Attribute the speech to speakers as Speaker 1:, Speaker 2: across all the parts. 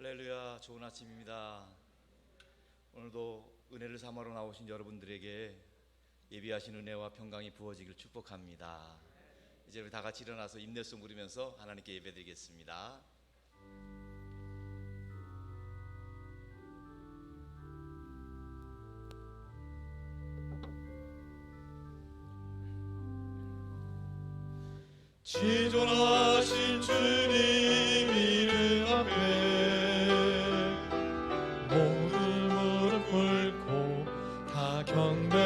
Speaker 1: 할렐루야, 좋은 아침입니다. 오늘도 은혜를 삼아러 나오신 여러분들에게 예비하신 은혜와 평강이 부어지길 축복합니다. 이제 우리 다 같이 일어나서 인내송 부르면서 하나님께 예배드리겠습니다.
Speaker 2: 지존하신 주님 이름 앞에 모두 무릎 꿇고 다 경배해.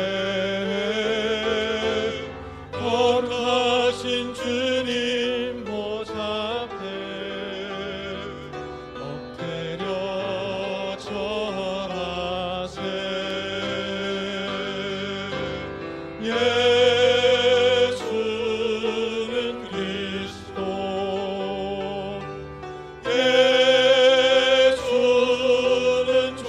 Speaker 2: 거룩하신 주님 보좌 앞에 엎드려 절하세. 예수는 그리스도, 예수는 주,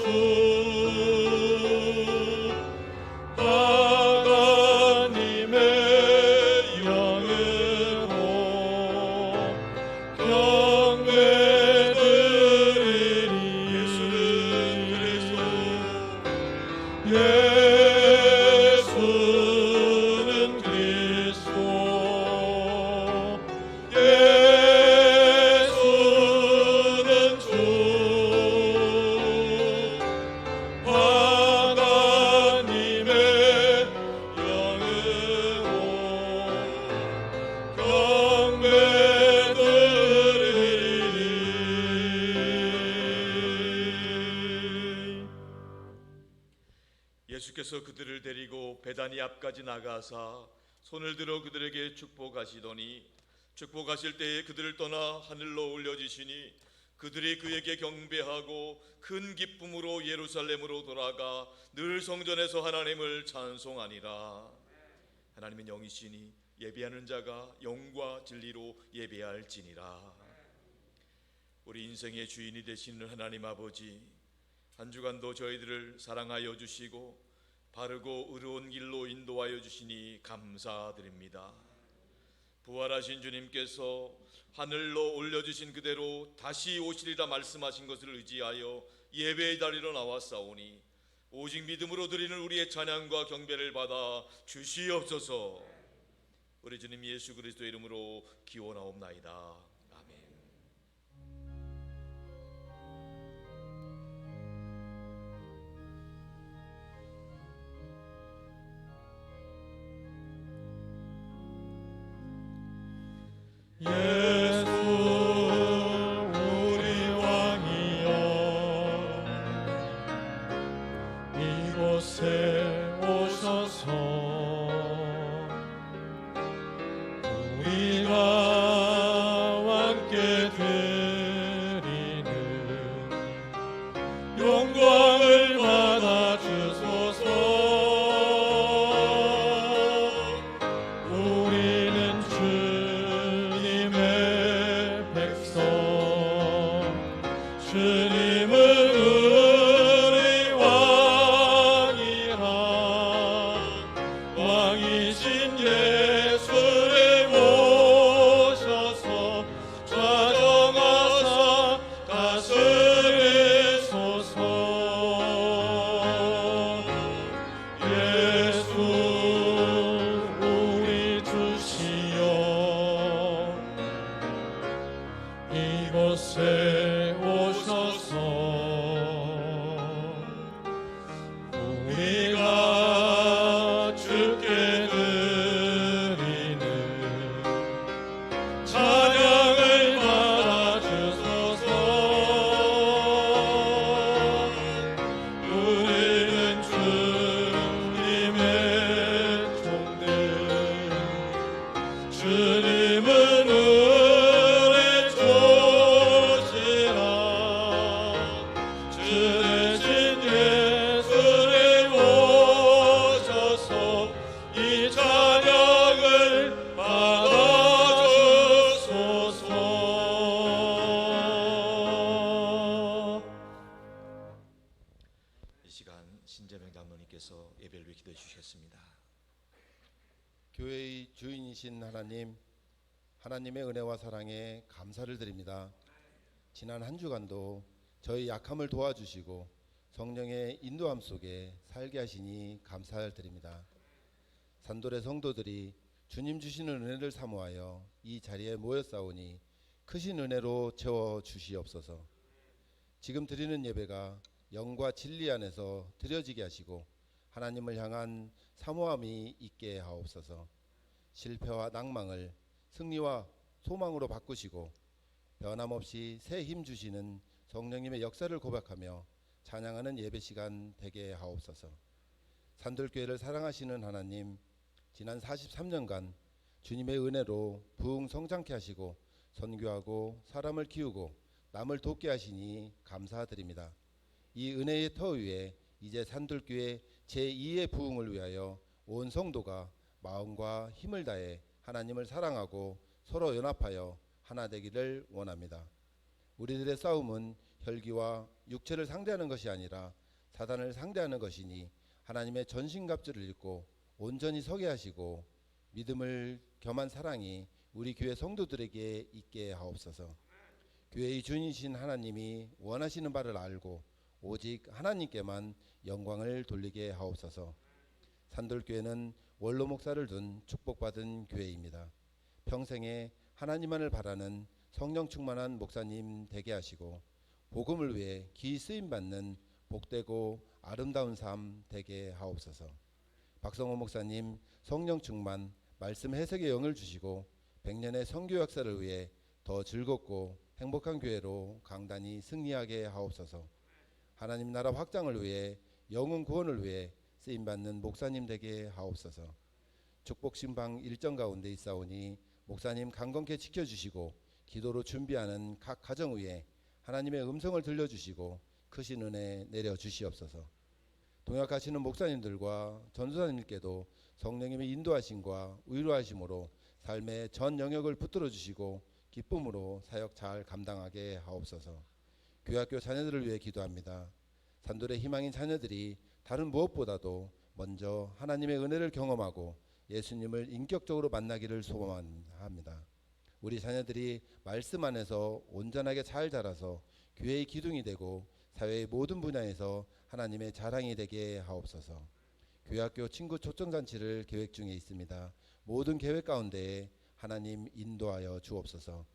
Speaker 2: 하나님의 영으로 경배드리리.
Speaker 1: 예수께서 그들을 데리고 베다니 앞까지 나가사 손을 들어 그들에게 축복하시더니 축복하실 때에 그들을 떠나 하늘로 올려지시니 그들이 그에게 경배하고 큰 기쁨으로 예루살렘으로 돌아가 늘 성전에서 하나님을 찬송하니라. 하나님은 영이시니 예배하는 자가 영과 진리로 예배할지니라. 우리 인생의 주인이 되시는 하나님 아버지, 한 주간도 저희들을 사랑하여 주시고 바르고 의로운 길로 인도하여 주시니 감사드립니다. 부활하신 주님께서 하늘로 올려주신 그대로 다시 오시리라 말씀하신 것을 의지하여 예배의 자리로 나왔사오니 오직 믿음으로 드리는 우리의 찬양과 경배를 받아 주시옵소서. 우리 주님 예수 그리스도 이름으로 기원하옵나이다. 아멘.
Speaker 2: 예수 우리 왕이여, 이곳에 오셔서 우리가 함께 드리는 영광을 받아주소서. 우리는 주님의 백성, 주님은 우리 왕이라. 왕이신 예수를 모셔서 좌정하사 다스리소서. 예수 우리 주시여, 이곳에 오셔서 우리가 주께 드리는 찬양을 받아주소서. 우리는 주님의 종들, 주님은 우리 조시라. 주 대신 예수를 모셔서 이 찬양을 받아주소서.
Speaker 1: 이 시간 신재명 장로님께서 예배를 기도해 주시겠습니다.
Speaker 3: 교회의 주인이신 하나님, 하나님의 은혜와 사랑에 감사를 드립니다. 지난 한 주간도 저희 약함을 도와주시고 성령의 인도함 속에 살게 하시니 감사드립니다. 산돌의 성도들이 주님 주시는 은혜를 사모하여 이 자리에 모였사오니 크신 은혜로 채워 주시옵소서. 지금 드리는 예배가 영과 진리 안에서 드려지게 하시고 하나님을 향한 사모함이 있게 하옵소서. 실패와 낭망을 승리와 소망으로 바꾸시고 변함없이 새 힘 주시는 성령님의 역사를 고백하며 찬양하는 예배 시간 되게 하옵소서. 산돌교회를 사랑하시는 하나님, 지난 43년간 주님의 은혜로 부흥 성장케 하시고 선교하고 사람을 키우고 남을 돕게 하시니 감사드립니다. 이 은혜의 터 위에 이제 산돌교회 제2의 부흥을 위하여 온 성도가 마음과 힘을 다해 하나님을 사랑하고 서로 연합하여 하나 되기를 원합니다. 우리들의 싸움은 혈기와 육체를 상대하는 것이 아니라 사단을 상대하는 것이니 하나님의 전신갑주를 입고 온전히 서게 하시고 믿음을 겸한 사랑이 우리 교회 성도들에게 있게 하옵소서. 교회의 주인이신 하나님이 원하시는 바를 알고 오직 하나님께만 영광을 돌리게 하옵소서. 산돌교회는 원로 목사를 둔 축복받은 교회입니다. 평생에 하나님만을 바라는 성령 충만한 목사님 되게 하시고 복음을 위해 기 쓰임 받는 복되고 아름다운 삶 되게 하옵소서. 박성호 목사님 성령 충만 말씀 해석의 영을 주시고 100년의 선교 역사를 위해 더 즐겁고 행복한 교회로 강단히 승리하게 하옵소서. 하나님 나라 확장을 위해 영혼 구원을 위해 쓰임 받는 목사님 되게 하옵소서. 축복 신방 일정 가운데 있사오니 목사님 강건케 지켜주시고 기도로 준비하는 각 가정 위에 하나님의 음성을 들려주시고 크신 은혜 내려 주시옵소서. 동역하시는 목사님들과 전도사님께도 성령님의 인도하심과 위로하심으로 삶의 전 영역을 붙들어 주시고 기쁨으로 사역 잘 감당하게 하옵소서. 교회학교 자녀들을 위해 기도합니다. 산돌의 희망인 자녀들이 다른 무엇보다도 먼저 하나님의 은혜를 경험하고 예수님을 인격적으로 만나기를 소원합니다. 우리 자녀들이 말씀 안에서 온전하게 잘 자라서 교회의 기둥이 되고 사회의 모든 분야에서 하나님의 자랑이 되게 하옵소서. 교회학교 친구 초청잔치를 계획 중에 있습니다. 모든 계획 가운데 하나님 인도하여 주옵소서.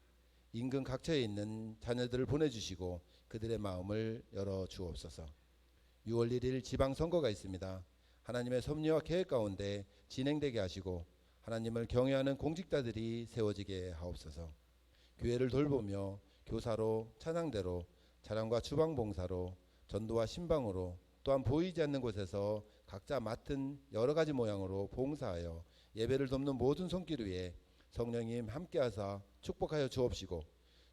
Speaker 3: 인근 각처에 있는 자녀들을 보내주시고 그들의 마음을 열어 주옵소서. 6월 1일 지방선거가 있습니다. 하나님의 섭리와 계획 가운데 진행되게 하시고 하나님을 경외하는 공직자들이 세워지게 하옵소서. 교회를 돌보며 교사로 찬양대로 자랑과 주방봉사로 전도와 신방으로 또한 보이지 않는 곳에서 각자 맡은 여러 가지 모양으로 봉사하여 예배를 돕는 모든 손길 위에 성령님 함께하사 축복하여 주옵시고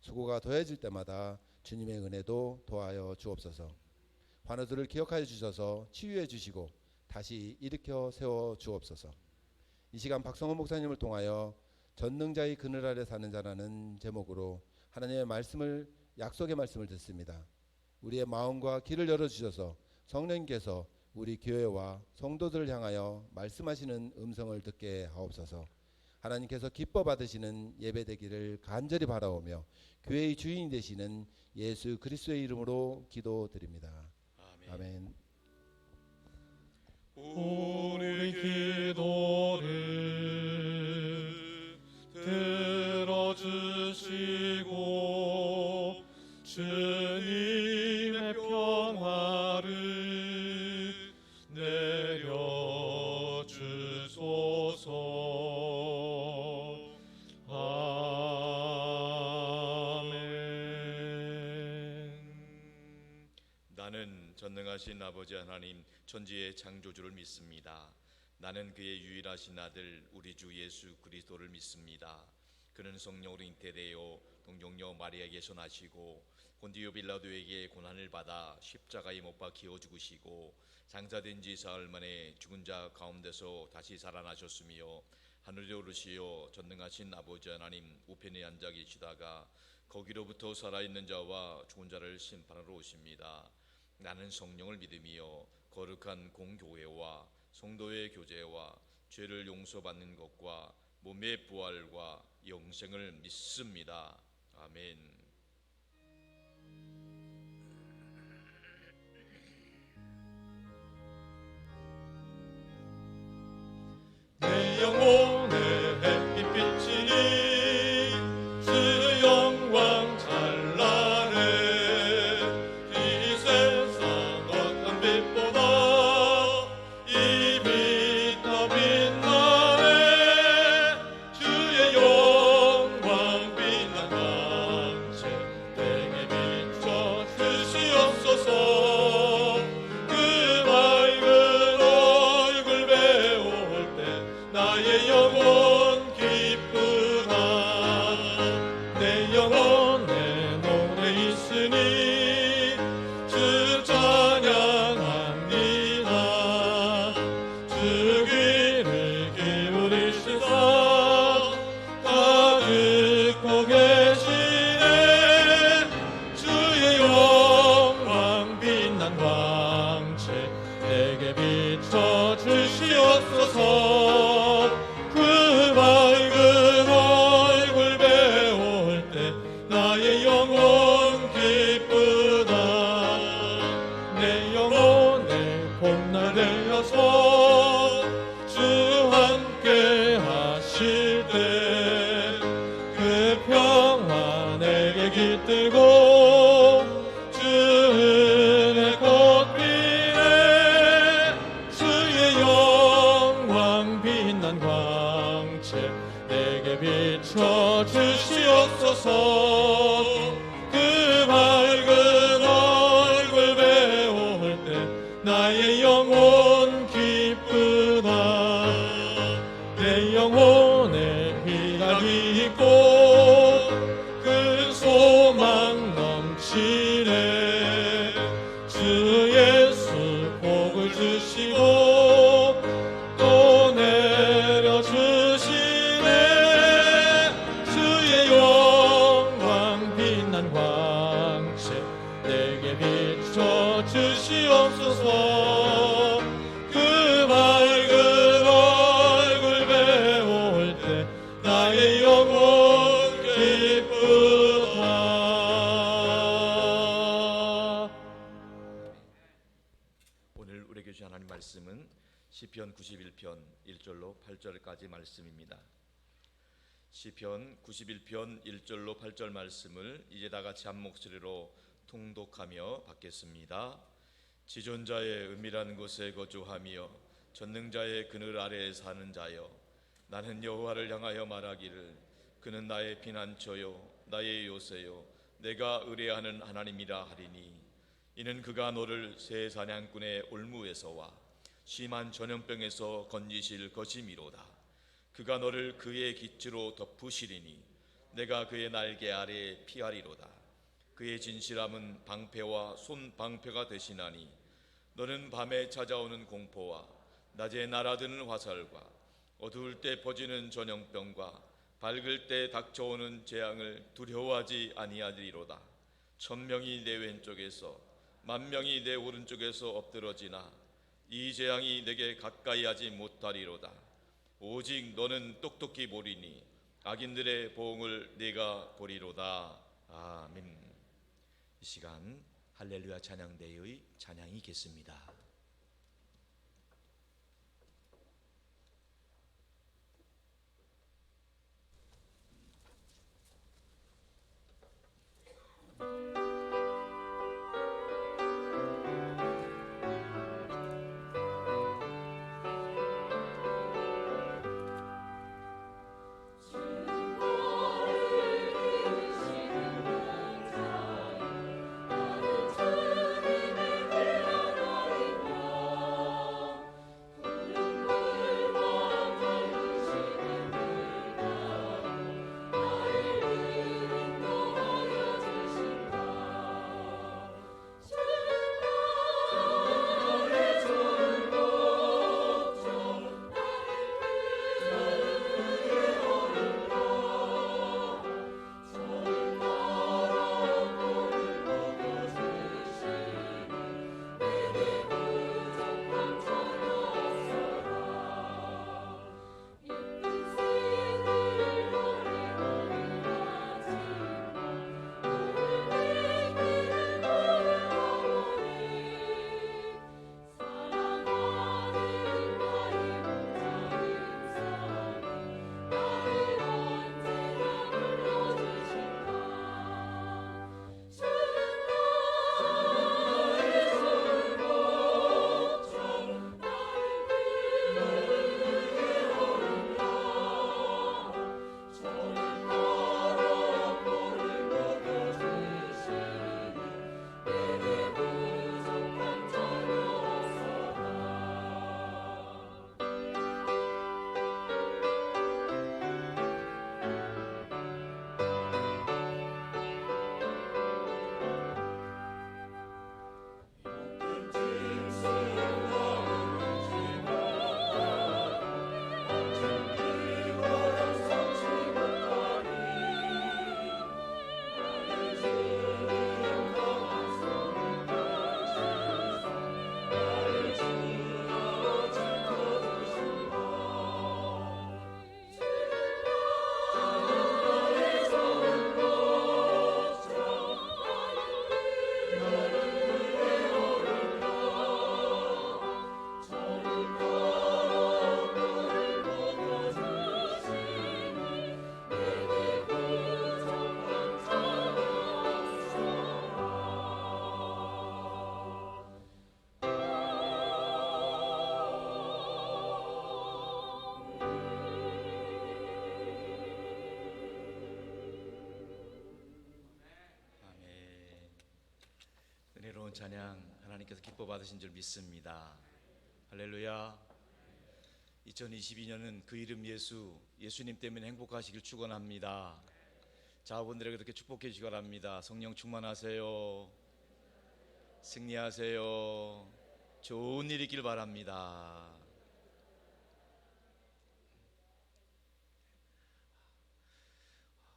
Speaker 3: 수고가 더해질 때마다 주님의 은혜도 더하여 주옵소서. 환우들을 기억하여 주셔서 치유해 주시고 다시 일으켜 세워 주옵소서. 이 시간 박성호 목사님을 통하여 전능자의 그늘 아래 사는 자라는 제목으로 하나님의 말씀을 약속의 말씀을 듣습니다. 우리의 마음과 길을 열어주셔서 성령님께서 우리 교회와 성도들을 향하여 말씀하시는 음성을 듣게 하옵소서. 하나님께서 기뻐 받으시는 예배 되기를 간절히 바라오며 교회의 주인이 되시는 예수 그리스도의 이름으로 기도드립니다. 아멘.
Speaker 2: 우리 기도를 들어주시고 주님의 평화를 내려주소서. 아멘.
Speaker 1: 나는 전능하신 아버지 하나님 천지의 창조주를 믿습니다. 나는 그의 유일하신 아들 우리 주 예수 그리스도를 믿습니다. 그는 성령으로 잉태되어 동정녀 마리아에게서 나시고 본디오 빌라도에게 고난을 받아 십자가에 못 박혀 죽으시고 장사된 지 사흘 만에 죽은 자 가운데서 다시 살아나셨으며 하늘에 오르시어 전능하신 아버지 하나님 우편에 앉아 계시다가 거기로부터 살아있는 자와 죽은 자를 심판하러 오십니다. 나는 성령을 믿으며 거룩한 공교회와 성도의 교제와 죄를 용서받는 것과 몸의 부활과 영생을 믿습니다. 아멘.
Speaker 2: 내게 비춰 주시옵소서. 그 밝은 얼굴 배울 때 나의 영혼 기쁘다. 내 영혼에 희락이 있고 큰 소망 넘치네. 주 예수 복을 주시고 또 내려주시네. 주의 영광 빛난 광채 내게 비춰 주시옵소서. 그 밝은 얼굴 배울 때 나의 영혼 기쁘다.
Speaker 1: 오늘 우리에게 주신 하나님 말씀은 시편 91편 1절로 8절까지 말씀입니다. 시편 91편 1절로 8절 말씀을 이제 다 같이 한 목소리로 통독하며 받겠습니다. 지존자의 은밀한 곳에 거주하며 전능자의 그늘 아래에 사는 자여, 나는 여호와를 향하여 말하기를 그는 나의 피난처요 나의 요새요 내가 의뢰하는 하나님이라 하리니, 이는 그가 너를 새 사냥꾼의 올무에서와 심한 전염병에서 건지실 것이미로다. 그가 너를 그의 깃으로 덮으시리니 내가 그의 날개 아래에 피하리로다. 그의 진실함은 방패와 손방패가 되시나니, 너는 밤에 찾아오는 공포와 낮에 날아드는 화살과 어두울 때 퍼지는 전염병과 밝을 때 닥쳐오는 재앙을 두려워하지 아니하리로다. 1000명이 내 왼쪽에서 10,000명이 내 오른쪽에서 엎드러지나 이 재앙이 내게 가까이 하지 못하리로다. 오직 너는 똑똑히 보리니 악인들의 보응을 네가 보리로다. 아멘. 이 시간 할렐루야 찬양대의 찬양이 있겠습니다.
Speaker 4: 주님의 흘러너리
Speaker 1: 아름다운 찬양 하나님께서 기뻐 받으신 줄 믿습니다. 할렐루야. 2022년은 그 이름 예수님 때문에 행복하시길 축원합니다. 자녀분들에게 그렇게 축복해 주시기 바랍니다. 성령 충만하세요. 승리하세요. 좋은 일 있길 바랍니다.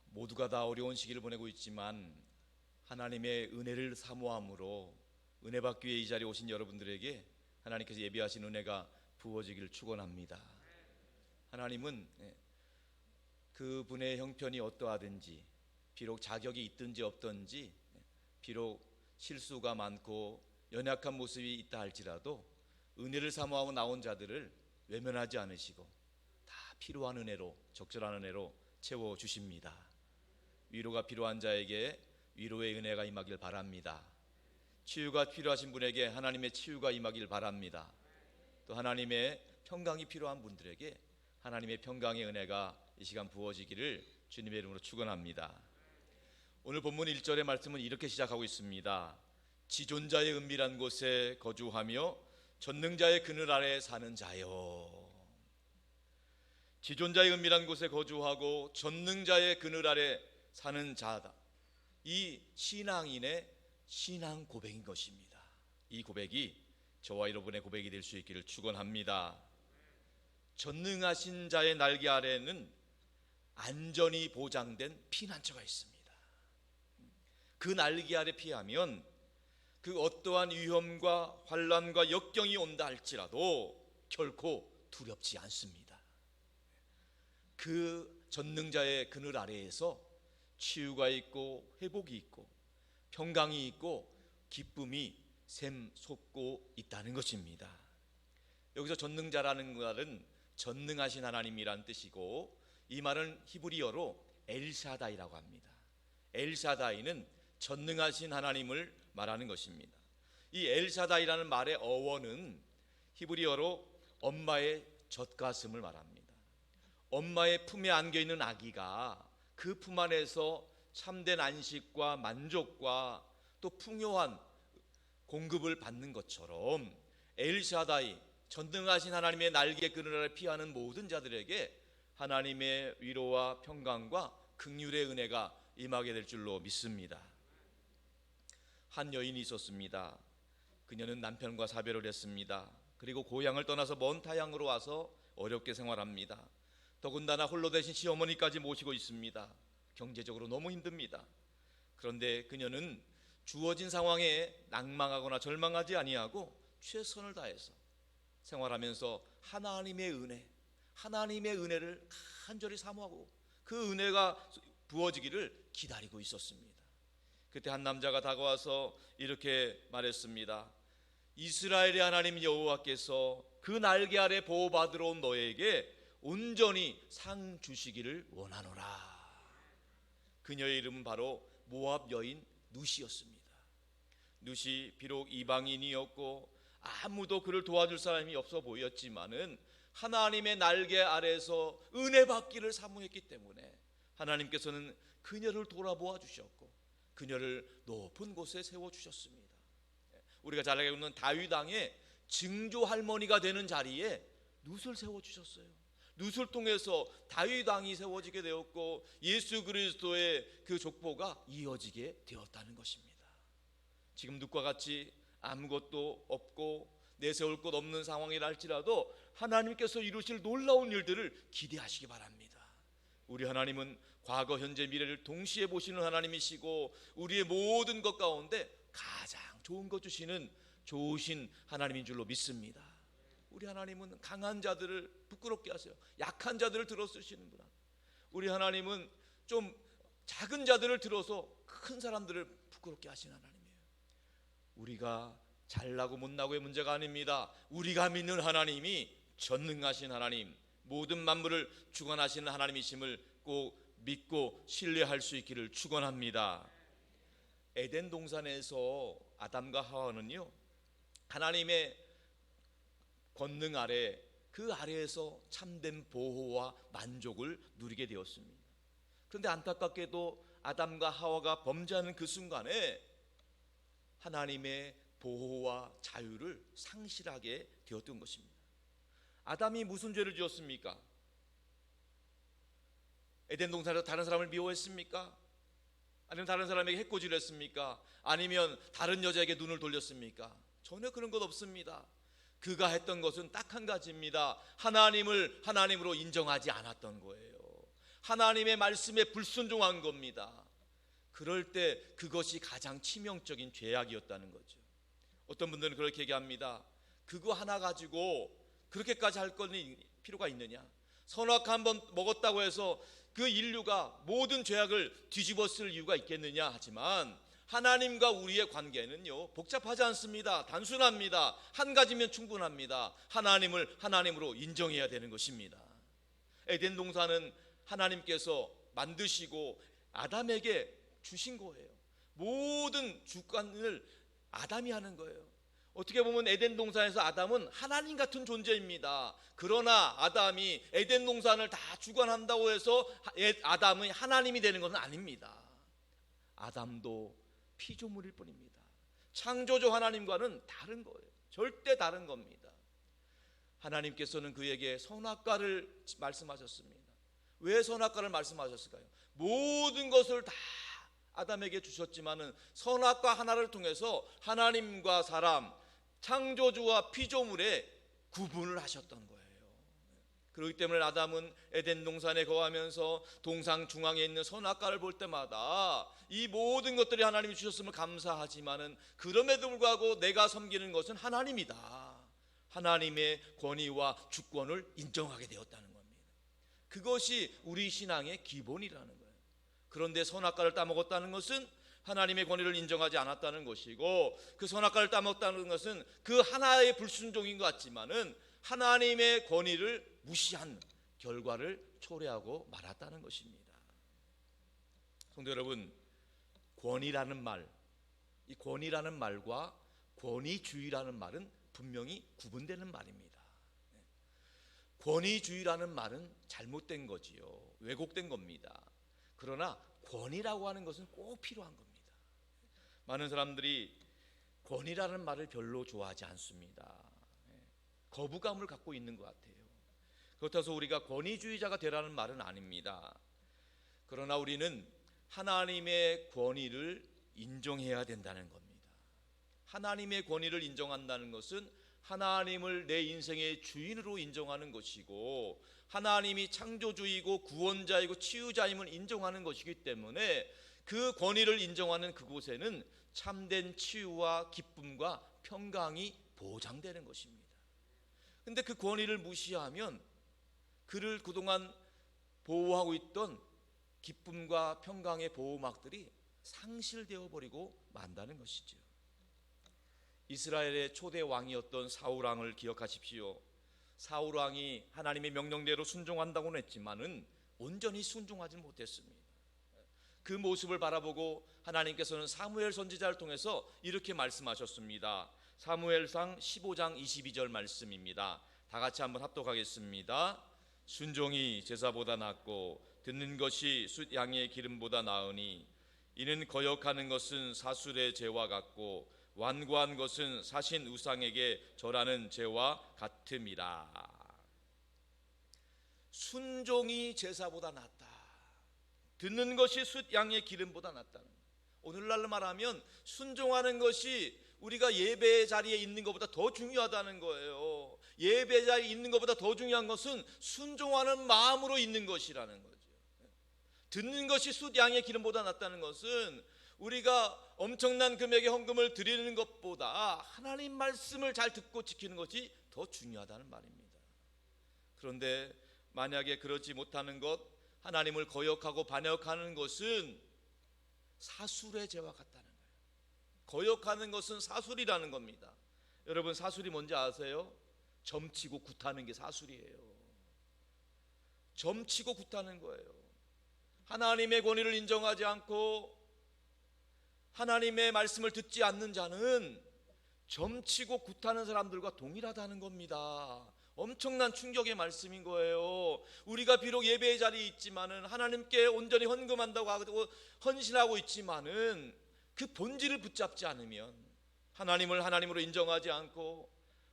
Speaker 1: 모두가 다 어려운 시기를 보내고 있지만 하나님의 은혜를 사모함으로 은혜 받기 위해 이 자리에 오신 여러분들에게 하나님께서 예비하신 은혜가 부어지기를 축원합니다. 하나님은 그분의 형편이 어떠하든지, 비록 자격이 있든지 없든지, 비록 실수가 많고 연약한 모습이 있다 할지라도 은혜를 사모하고 나온 자들을 외면하지 않으시고 다 필요한 은혜로, 적절한 은혜로 채워주십니다. 위로가 필요한 자에게 위로의 은혜가 임하길 바랍니다. 치유가 필요하신 분에게 하나님의 치유가 임하길 바랍니다. 또 하나님의 평강이 필요한 분들에게 하나님의 평강의 은혜가 이 시간 부어지기를 주님의 이름으로 축원합니다. 오늘 본문 1절의 말씀은 이렇게 시작하고 있습니다. 지존자의 은밀한 곳에 거주하며 전능자의 그늘 아래 사는 자여. 지존자의 은밀한 곳에 거주하고 전능자의 그늘 아래 사는 자다. 이 신앙인의 신앙 고백인 것입니다. 이 고백이 저와 여러분의 고백이 될 수 있기를 축원합니다. 전능하신 자의 날개 아래에는 안전이 보장된 피난처가 있습니다. 그 날개 아래 피하면 그 어떠한 위험과 환난과 역경이 온다 할지라도 결코 두렵지 않습니다. 그 전능자의 그늘 아래에서 치유가 있고 회복이 있고 평강이 있고 기쁨이 샘솟고 있다는 것입니다. 여기서 전능자라는 말은 전능하신 하나님이란 뜻이고, 이 말은 히브리어로 엘샤다이라고 합니다. 엘샤다이는 전능하신 하나님을 말하는 것입니다. 이 엘샤다이라는 말의 어원은 히브리어로 엄마의 젖가슴을 말합니다. 엄마의 품에 안겨있는 아기가 그 품 안에서 참된 안식과 만족과 또 풍요한 공급을 받는 것처럼 엘샤다이, 전능하신 하나님의 날개 그늘 아래 피하는 모든 자들에게 하나님의 위로와 평강과 긍휼의 은혜가 임하게 될 줄로 믿습니다. 한 여인이 있었습니다. 그녀는 남편과 사별을 했습니다. 그리고 고향을 떠나서 먼 타향으로 와서 어렵게 생활합니다. 더군다나 홀로 되신 시어머니까지 모시고 있습니다. 경제적으로 너무 힘듭니다. 그런데 그녀는 주어진 상황에 낭망하거나 절망하지 아니하고 최선을 다해서 생활하면서 하나님의 은혜를 간절히 사모하고 그 은혜가 부어지기를 기다리고 있었습니다. 그때 한 남자가 다가와서 이렇게 말했습니다. 이스라엘의 하나님 여호와께서 그 날개 아래 보호받으러 온 너에게 온전히 상 주시기를 원하노라. 그녀의 이름은 바로 모압 여인 누시였습니다. 누시 비록 이방인이었고 아무도 그를 도와줄 사람이 없어 보였지만은 하나님의 날개 아래서 은혜 받기를 사모했기 때문에 하나님께서는 그녀를 돌아보아 주셨고 그녀를 높은 곳에 세워주셨습니다. 우리가 잘 알고 있는 다윗 왕의 증조 할머니가 되는 자리에 룻을 세워주셨어요. 룻을 통해서 다윗 왕이 세워지게 되었고 예수 그리스도의 그 족보가 이어지게 되었다는 것입니다. 지금 룻과 같이 아무것도 없고 내세울 것 없는 상황이라 할지라도 하나님께서 이루실 놀라운 일들을 기대하시기 바랍니다. 우리 하나님은 과거, 현재, 미래를 동시에 보시는 하나님이시고 우리의 모든 것 가운데 가장 좋은 것 주시는 좋으신 하나님인 줄로 믿습니다. 우리 하나님은 강한 자들을 부끄럽게 하세요. 약한 자들을 들어 쓰시는구나. 우리 하나님은 좀 작은 자들을 들어서 큰 사람들을 부끄럽게 하시는 하나님이에요. 우리가 잘나고 못나고의 문제가 아닙니다. 우리가 믿는 하나님이 전능하신 하나님, 모든 만물을 주관하시는 하나님이심을 꼭 믿고 신뢰할 수 있기를 축원합니다. 에덴 동산에서 아담과 하와는요, 하나님의 권능 아래, 그 아래에서 참된 보호와 만족을 누리게 되었습니다. 그런데 안타깝게도 아담과 하와가 범죄하는 그 순간에 하나님의 보호와 자유를 상실하게 되었던 것입니다. 아담이 무슨 죄를 지었습니까? 에덴 동산에서 다른 사람을 미워했습니까? 아니면 다른 사람에게 해코지를 했습니까? 아니면 다른 여자에게 눈을 돌렸습니까? 전혀 그런 것 없습니다. 그가 했던 것은 딱 한 가지입니다. 하나님을 하나님으로 인정하지 않았던 거예요. 하나님의 말씀에 불순종한 겁니다. 그럴 때 그것이 가장 치명적인 죄악이었다는 거죠. 어떤 분들은 그렇게 얘기합니다. 그거 하나 가지고 그렇게까지 할 필요가 있느냐? 선악 한번 먹었다고 해서 그 인류가 모든 죄악을 뒤집었을 이유가 있겠느냐? 하지만 하나님과 우리의 관계는요, 복잡하지 않습니다. 단순합니다. 한 가지면 충분합니다. 하나님을 하나님으로 인정해야 되는 것입니다. 에덴 동산은 하나님께서 만드시고 아담에게 주신 거예요. 모든 주관을 아담이 하는 거예요. 어떻게 보면 에덴 동산에서 아담은 하나님 같은 존재입니다. 그러나 아담이 에덴 동산을 다 주관한다고 해서 아담이 하나님이 되는 것은 아닙니다. 아담도 피조물일 뿐입니다. 창조주 하나님과는 다른 거예요. 절대 다른 겁니다. 하나님께서는 그에게 선악과를 말씀하셨습니다. 왜 선악과를 말씀하셨을까요? 모든 것을 다 아담에게 주셨지만은 선악과 하나를 통해서 하나님과 사람, 창조주와 피조물의 구분을 하셨던 거예요. 그렇기 때문에 아담은 에덴 동산에 거하면서 동상 중앙에 있는 선악과를 볼 때마다 이 모든 것들이 하나님이 주셨음을 감사하지만은 그럼에도 불구하고 내가 섬기는 것은 하나님이다. 하나님의 권위와 주권을 인정하게 되었다는 겁니다. 그것이 우리 신앙의 기본이라는 거예요. 그런데 선악과를 따먹었다는 것은 하나님의 권위를 인정하지 않았다는 것이고, 그 선악과를 따먹었다는 것은 그 하나의 불순종인 것 같지만은 하나님의 권위를 무시한 결과를 초래하고 말았다는 것입니다. 성도 여러분, 권위라는 말, 이 권위라는 말과 권위주의라는 말은 분명히 구분되는 말입니다. 권위주의라는 말은 잘못된 거지요. 왜곡된 겁니다. 그러나 권위라고 하는 것은 꼭 필요한 겁니다. 많은 사람들이 권위라는 말을 별로 좋아하지 않습니다. 거부감을 갖고 있는 것 같아요. 그렇다고 해서 우리가 권위주의자가 되라는 말은 아닙니다. 그러나 우리는 하나님의 권위를 인정해야 된다는 겁니다. 하나님의 권위를 인정한다는 것은 하나님을 내 인생의 주인으로 인정하는 것이고, 하나님이 창조주이고 구원자이고 치유자임을 인정하는 것이기 때문에 그 권위를 인정하는 그곳에는 참된 치유와 기쁨과 평강이 보장되는 것입니다. 근데 그 권위를 무시하면 그를 그동안 보호하고 있던 기쁨과 평강의 보호막들이 상실되어 버리고 만다는 것이죠. 이스라엘의 초대 왕이었던 사울 왕을 기억하십시오. 사울 왕이 하나님의 명령대로 순종한다고는 했지만은 온전히 순종하지 못했습니다. 그 모습을 바라보고 하나님께서는 사무엘 선지자를 통해서 이렇게 말씀하셨습니다. 사무엘상 15장 22절 말씀입니다. 다 같이 한번 합독하겠습니다. 순종이 제사보다 낫고 듣는 것이 숫 양의 기름보다 나으니 이는 거역하는 것은 사술의 죄와 같고 완고한 것은 사신 우상에게 절하는 죄와 같음이라. 순종이 제사보다 낫다. 듣는 것이 숫 양의 기름보다 낫다는 거예요. 오늘날로 말하면 순종하는 것이 우리가 예배 자리에 있는 것보다 더 중요하다는 거예요. 예배 자리에 있는 것보다 더 중요한 것은 순종하는 마음으로 있는 것이라는 거죠. 듣는 것이 숫 양의 기름보다 낫다는 것은 우리가 엄청난 금액의 헌금을 드리는 것보다 하나님 말씀을 잘 듣고 지키는 것이 더 중요하다는 말입니다. 그런데 만약에 그렇지 못하는 것, 하나님을 거역하고 반역하는 것은 사술의 죄와 같다는 거예요. 거역하는 것은 사술이라는 겁니다. 여러분, 사술이 뭔지 아세요? 점치고 굿하는 게 사술이에요. 점치고 굿하는 거예요. 하나님의 권위를 인정하지 않고 하나님의 말씀을 듣지 않는 자는 점치고 굿하는 사람들과 동일하다는 겁니다. 엄청난 충격의 말씀인 거예요. 우리가 비록 예배의 자리에 있지만은 하나님께 온전히 헌금한다고 하고 헌신하고 있지만은 그 본질을 붙잡지 않으면, 하나님을 하나님으로 인정하지 않고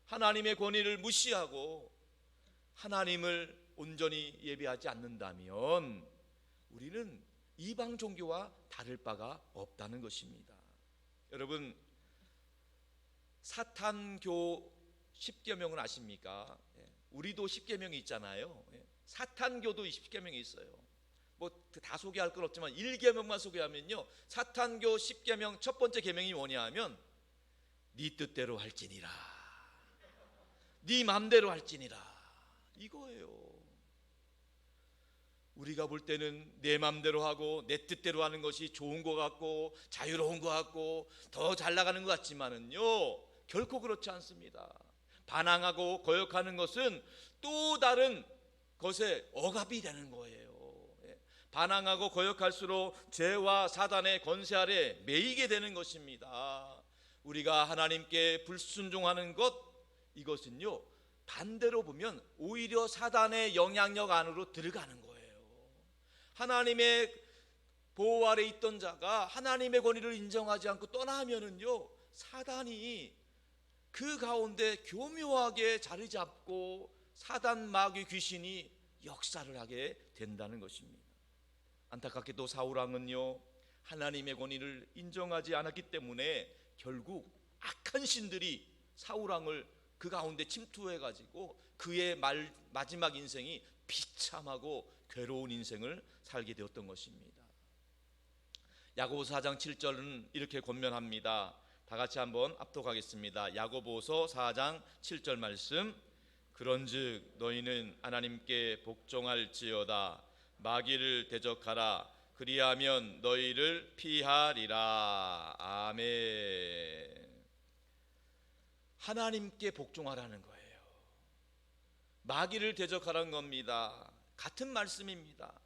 Speaker 1: 하나님의 권위를 무시하고 하나님을 온전히 예배하지 않는다면 우리는 이방 종교와 다를 바가 없다는 것입니다. 여러분, 사탄교 10계명은 아십니까? 우리도 10계명이 있잖아요. 사탄교도 10계명이 있어요. 뭐 다 소개할 건 없지만 1계명만 소개하면요, 사탄교 10계명 첫 번째 계명이 뭐냐 하면 네 뜻대로 할지니라, 네 맘대로 할지니라, 이거예요. 우리가 볼 때는 내 맘대로 하고 내 뜻대로 하는 것이 좋은 것 같고 자유로운 것 같고 더 잘 나가는 것 같지만은요, 결코 그렇지 않습니다. 반항하고 거역하는 것은 또 다른 것에 억압이 되는 거예요. 반항하고 거역할수록 죄와 사단의 권세 아래 매이게 되는 것입니다. 우리가 하나님께 불순종하는 것, 이것은요 반대로 보면 오히려 사단의 영향력 안으로 들어가는 거예요. 하나님의 보호 아래 있던 자가 하나님의 권위를 인정하지 않고 떠나면은요, 사단이 그 가운데 교묘하게 자리 잡고 사단 마귀 귀신이 역사를 하게 된다는 것입니다. 안타깝게도 사울왕은요, 하나님의 권위를 인정하지 않았기 때문에 결국 악한 신들이 사울왕을 그 가운데 침투해 가지고 그의 마지막 인생이 비참하고 괴로운 인생을 살게 되었던 것입니다. 야고보서 4장 7절은 이렇게 권면합니다. 다 같이 한번 압독하겠습니다. 야고보서 4장 7절 말씀. 그런즉 너희는 하나님께 복종할지어다. 마귀를 대적하라. 그리하면 너희를 피하리라. 아멘. 하나님께 복종하라는 거예요. 마귀를 대적하라는 겁니다. 같은 말씀입니다.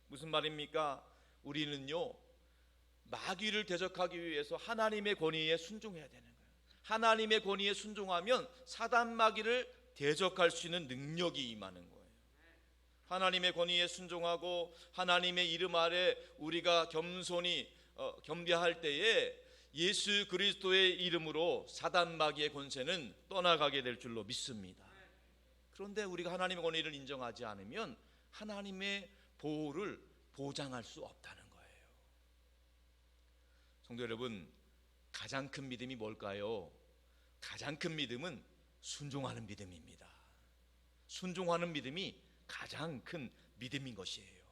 Speaker 1: 무슨 말입니까? 우리는요, 마귀를 대적하기 위해서 하나님의 권위에 순종해야 되는 거예요. 하나님의 권위에 순종하면 사단 마귀를 대적할 수 있는 능력이 임하는 거예요. 하나님의 권위에 순종하고 하나님의 이름 아래 우리가 겸손히 겸비할 때에 예수 그리스도의 이름으로 사단 마귀의 권세는 떠나가게 될 줄로 믿습니다. 그런데 우리가 하나님의 권위를 인정하지 않으면 하나님의 보호를 보장할 수 없다는 거예요. 성도 여러분, 가장 큰 믿음이 뭘까요? 가장 큰 믿음은 순종하는 믿음입니다. 순종하는 믿음이 가장 큰 믿음인 것이에요.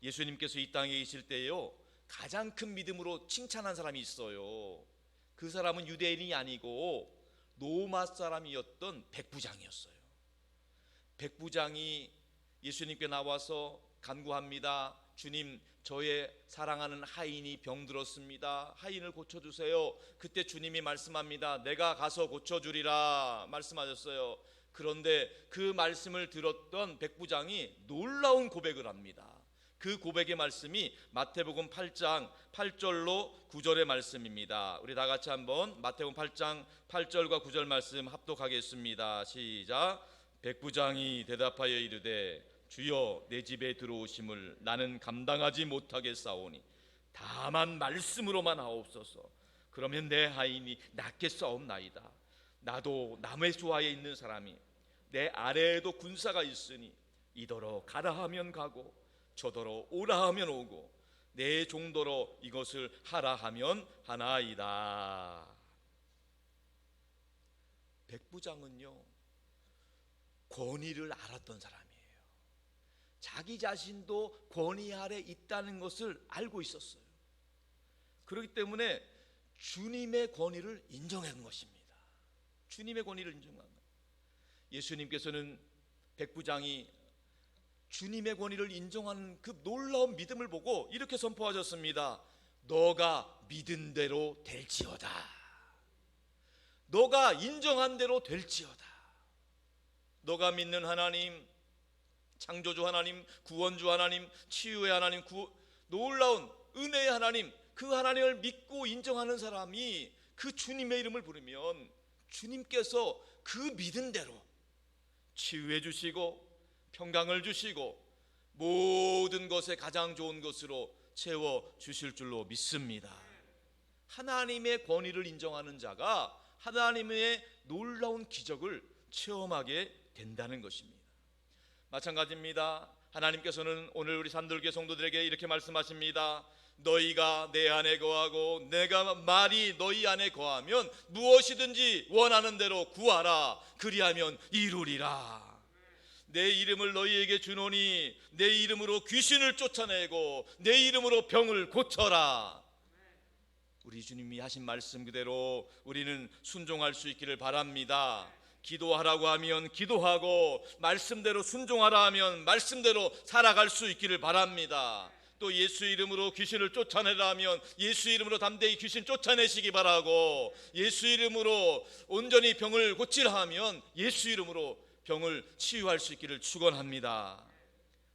Speaker 1: 예수님께서 이 땅에 계실 때요, 가장 큰 믿음으로 칭찬한 사람이 있어요. 그 사람은 유대인이 아니고 로마 사람이었던 백부장이었어요. 백부장이 예수님께 나와서 간구합니다. 주님, 저의 사랑하는 하인이 병들었습니다. 하인을 고쳐주세요. 그때 주님이 말씀합니다. 내가 가서 고쳐주리라 말씀하셨어요. 그런데 그 말씀을 들었던 백부장이 놀라운 고백을 합니다. 그 고백의 말씀이 마태복음 8장 8절로 9절의 말씀입니다. 우리 다 같이 한번 마태복음 8장 8절과 9절 말씀 합독하겠습니다. 시작. 백부장이 대답하여 이르되 주여, 내 집에 들어오심을 나는 감당하지 못하겠사오니 다만 말씀으로만 하옵소서. 그러면 내 하인이 낫겠사옵나이다. 나도 남의 수하에 있는 사람이 내 아래에도 군사가 있으니 이더러 가라 하면 가고 저더러 오라 하면 오고 내 종더러 이것을 하라 하면 하나이다. 백부장은요, 권위를 알았던 사람이에요. 자기 자신도 권위 아래 있다는 것을 알고 있었어요. 그렇기 때문에 주님의 권위를 인정한 것입니다. 주님의 권위를 인정한 거예요. 예수님께서는 백부장이 주님의 권위를 인정하는 그 놀라운 믿음을 보고 이렇게 선포하셨습니다. 너가 믿은 대로 될지어다. 너가 인정한 대로 될지어다. 너가 믿는 하나님, 창조주 하나님, 구원주 하나님, 치유의 하나님, 놀라운 은혜의 하나님, 그 하나님을 믿고 인정하는 사람이 그 주님의 이름을 부르면 주님께서 그 믿은 대로 치유해 주시고 평강을 주시고 모든 것에 가장 좋은 것으로 채워 주실 줄로 믿습니다. 하나님의 권위를 인정하는 자가 하나님의 놀라운 기적을 체험하게 된다는 것입니다. 마찬가지입니다. 하나님께서는 오늘 우리 산돌교회 성도들에게 이렇게 말씀하십니다. 너희가 내 안에 거하고 내가 말이 너희 안에 거하면 무엇이든지 원하는 대로 구하라. 그리하면 이루리라. 내 이름을 너희에게 주노니 내 이름으로 귀신을 쫓아내고 내 이름으로 병을 고쳐라. 우리 주님이 하신 말씀 그대로 우리는 순종할 수 있기를 바랍니다. 기도하라고 하면 기도하고 말씀대로 순종하라 하면 말씀대로 살아갈 수 있기를 바랍니다. 또 예수 이름으로 귀신을 쫓아내라 하면 예수 이름으로 담대히 귀신 쫓아내시기 바라고, 예수 이름으로 온전히 병을 고치라 하면 예수 이름으로 병을 치유할 수 있기를 축원합니다.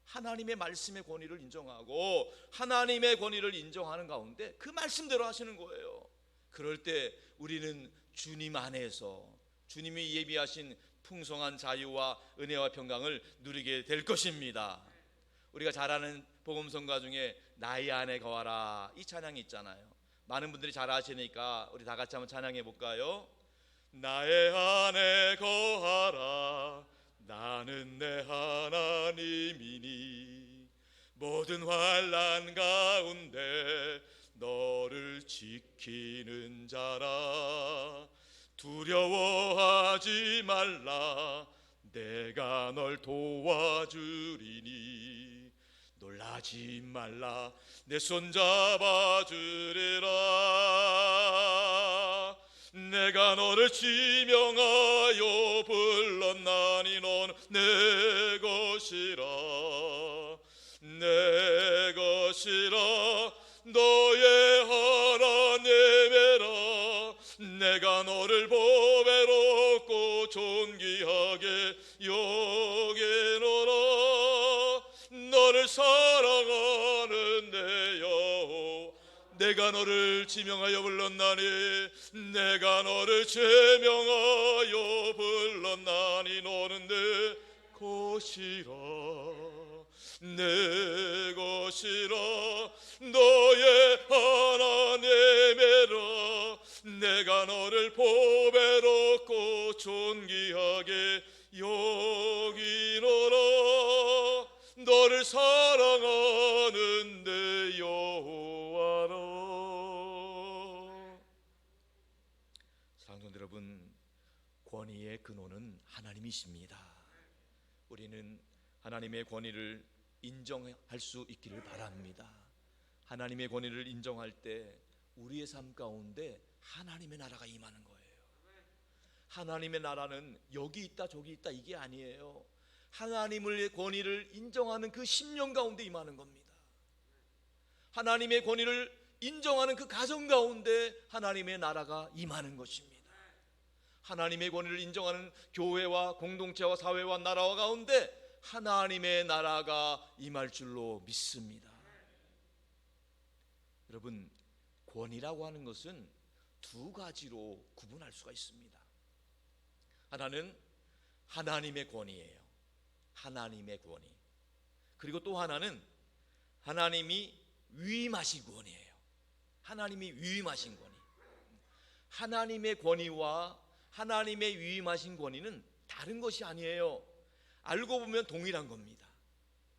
Speaker 1: 하나님의 말씀의 권위를 인정하고 하나님의 권위를 인정하는 가운데 그 말씀대로 하시는 거예요. 그럴 때 우리는 주님 안에서 주님이 예비하신 풍성한 자유와 은혜와 평강을 누리게 될 것입니다. 우리가 잘 아는 복음성가 중에 나의 안에 거하라 이 찬양이 있잖아요. 많은 분들이 잘 아시니까 우리 다 같이 한번 찬양해 볼까요? 나의 안에 거하라 나는 내 하나님이니 모든 환난 가운데 너를 지키는 자라. 두려워하지 말라 내가 널 도와주리니 놀라지 말라 내 손 잡아주리라. 내가 너를 지명하여 불렀나니 넌 내 것이라 내 것이라 너의 하나님이라. 내가 너를 보배롭고 존귀하게 여기노라. 너를 사랑하는 내 여호와 내가 너를 지명하여 불렀나니 내가 너를 제명하여 불렀나니 너는 내 것이라 내 것이라 너의 하나님이라. 내가 너를 보배롭고 존귀하게 여기노라. 너를 사랑하는 내 여호와라. 사랑하는 여러분, 권위의 근원은 하나님이십니다. 우리는 하나님의 권위를 인정할 수 있기를 바랍니다. 하나님의 권위를 인정할 때 우리의 삶 가운데 하나님의 나라가 임하는 거예요. 하나님의 나라는 여기 있다 저기 있다 이게 아니에요. 하나님의 권위를 인정하는 그 심령 가운데 임하는 겁니다. 하나님의 권위를 인정하는 그 가정 가운데 하나님의 나라가 임하는 것입니다. 하나님의 권위를 인정하는 교회와 공동체와 사회와 나라와 가운데 하나님의 나라가 임할 줄로 믿습니다. 여러분, 권위라고 하는 것은 두 가지로 구분할 수가 있습니다. 하나는 하나님의 권위예요. 하나님의 권위. 그리고 또 하나는 하나님이 위임하신 권위예요. 하나님이 위임하신 권위. 하나님의 권위와 하나님의 위임하신 권위는 다른 것이 아니에요. 알고 보면 동일한 겁니다.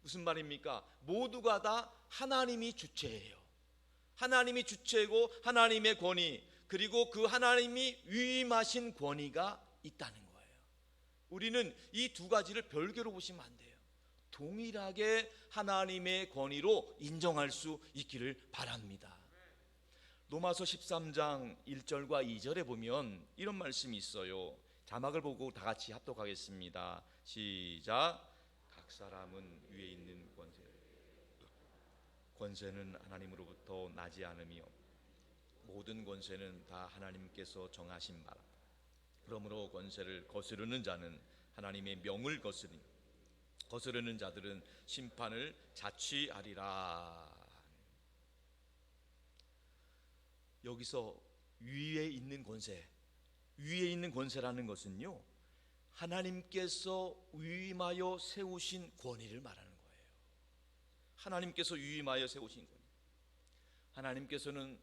Speaker 1: 무슨 말입니까? 모두가 다 하나님이 주체예요. 하나님이 주체고 하나님의 권위, 그리고 그 하나님이 위임하신 권위가 있다는 거예요. 우리는 이 두 가지를 별개로 보시면 안 돼요. 동일하게 하나님의 권위로 인정할 수 있기를 바랍니다. 로마서 13장 1절과 2절에 보면 이런 말씀이 있어요. 자막을 보고 다 같이 합독하겠습니다. 시작. 각 사람은 위에 있는 권세는 하나님으로부터 나지 않으며 모든 권세는 다 하나님께서 정하신 바라. 그러므로 권세를 거스르는 자는 하나님의 명을 거스르는 자들은 심판을 자취하리라. 여기서 위에 있는 권세라는 것은요, 하나님께서 위임하여 세우신 권위를 말하는 거예요. 하나님께서 위임하여 세우신 권위. 하나님께서는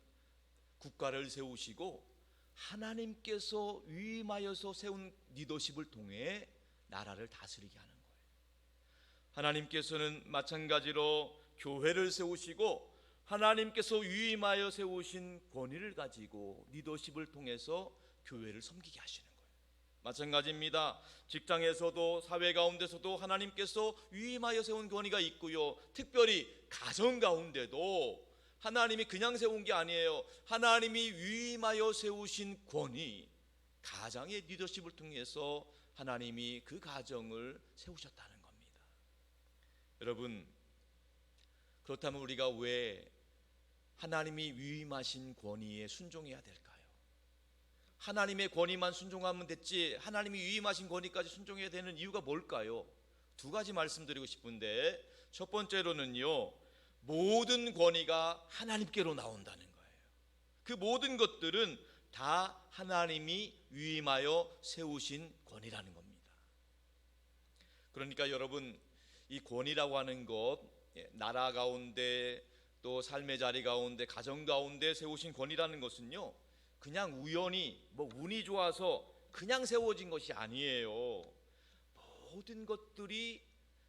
Speaker 1: 국가를 세우시고 하나님께서 위임하여서 세운 리더십을 통해 나라를 다스리게 하는 거예요. 하나님께서는 마찬가지로 교회를 세우시고 하나님께서 위임하여 세우신 권위를 가지고 리더십을 통해서 교회를 섬기게 하시는 거예요. 마찬가지입니다. 직장에서도 사회 가운데서도 하나님께서 위임하여 세운 권위가 있고요. 특별히 가정 가운데도 하나님이 그냥 세운 게 아니에요. 하나님이 위임하여 세우신 권위, 가정의 리더십을 통해서 하나님이 그 가정을 세우셨다는 겁니다. 여러분, 그렇다면 우리가 왜 하나님이 위임하신 권위에 순종해야 될까요? 하나님의 권위만 순종하면 됐지 하나님이 위임하신 권위까지 순종해야 되는 이유가 뭘까요? 두 가지 말씀드리고 싶은데, 첫 번째로는요, 모든 권위가 하나님께로 나온다는 거예요. 그 모든 것들은 다 하나님이 위임하여 세우신 권위라는 겁니다. 그러니까 여러분, 이 권위라고 하는 것, 나라 가운데 또 삶의 자리 가운데 가정 가운데 세우신 권위라는 것은요, 그냥 우연히 운이 좋아서 그냥 세워진 것이 아니에요. 모든 것들이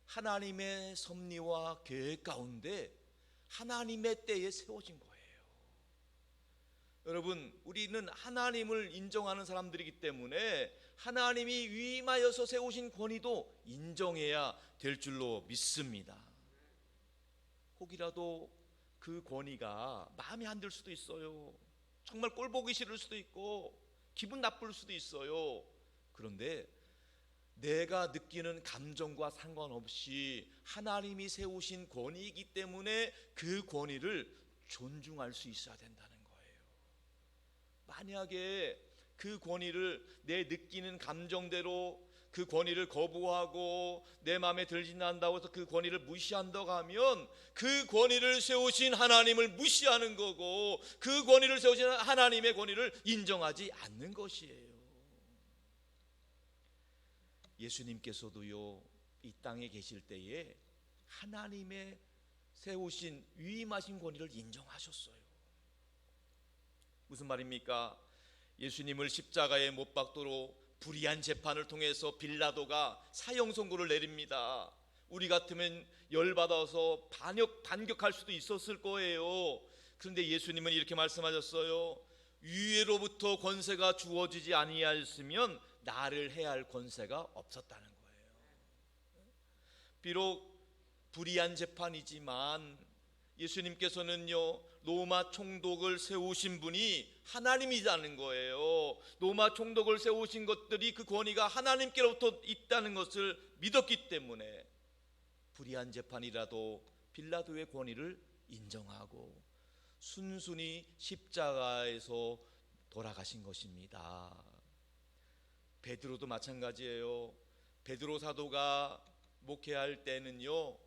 Speaker 1: 하나님의 섭리와 계획 가운데 하나님의 때에 세워진 거예요. 여러분, 우리는 하나님을 인정하는 사람들이기 때문에 하나님이 위임하여서 세우신 권위도 인정해야 될 줄로 믿습니다. 혹이라도 그 권위가 마음에 안 들 수도 있어요. 정말 꼴 보기 싫을 수도 있고 기분 나쁠 수도 있어요. 그런데 내가 느끼는 감정과 상관없이 하나님이 세우신 권위이기 때문에 그 권위를 존중할 수 있어야 된다는 거예요. 만약에 그 권위를 내 느끼는 감정대로 그 권위를 거부하고 내 마음에 들지 않는다고 해서 그 권위를 무시한다고 하면 그 권위를 세우신 하나님을 무시하는 거고 그 권위를 세우신 하나님의 권위를 인정하지 않는 것이에요. 예수님께서도요, 이 땅에 계실 때에 하나님의 세우신 위임하신 권위를 인정하셨어요. 무슨 말입니까? 예수님을 십자가에 못 박도록 불의한 재판을 통해서 빌라도가 사형 선고를 내립니다. 우리 같으면 열받아서 반격할 수도 있었을 거예요. 그런데 예수님은 이렇게 말씀하셨어요. 위로부터 권세가 주어지지 아니하였으면 나를 해야 할 권세가 없었다는 거예요. 비록 불의한 재판이지만 예수님께서는요, 로마 총독을 세우신 분이 하나님이라는 거예요. 로마 총독을 세우신 것들이 그 권위가 하나님께로부터 있다는 것을 믿었기 때문에 불의한 재판이라도 빌라도의 권위를 인정하고 순순히 십자가에서 돌아가신 것입니다. 베드로도 마찬가지예요. 베드로 사도가 목회할 때는요,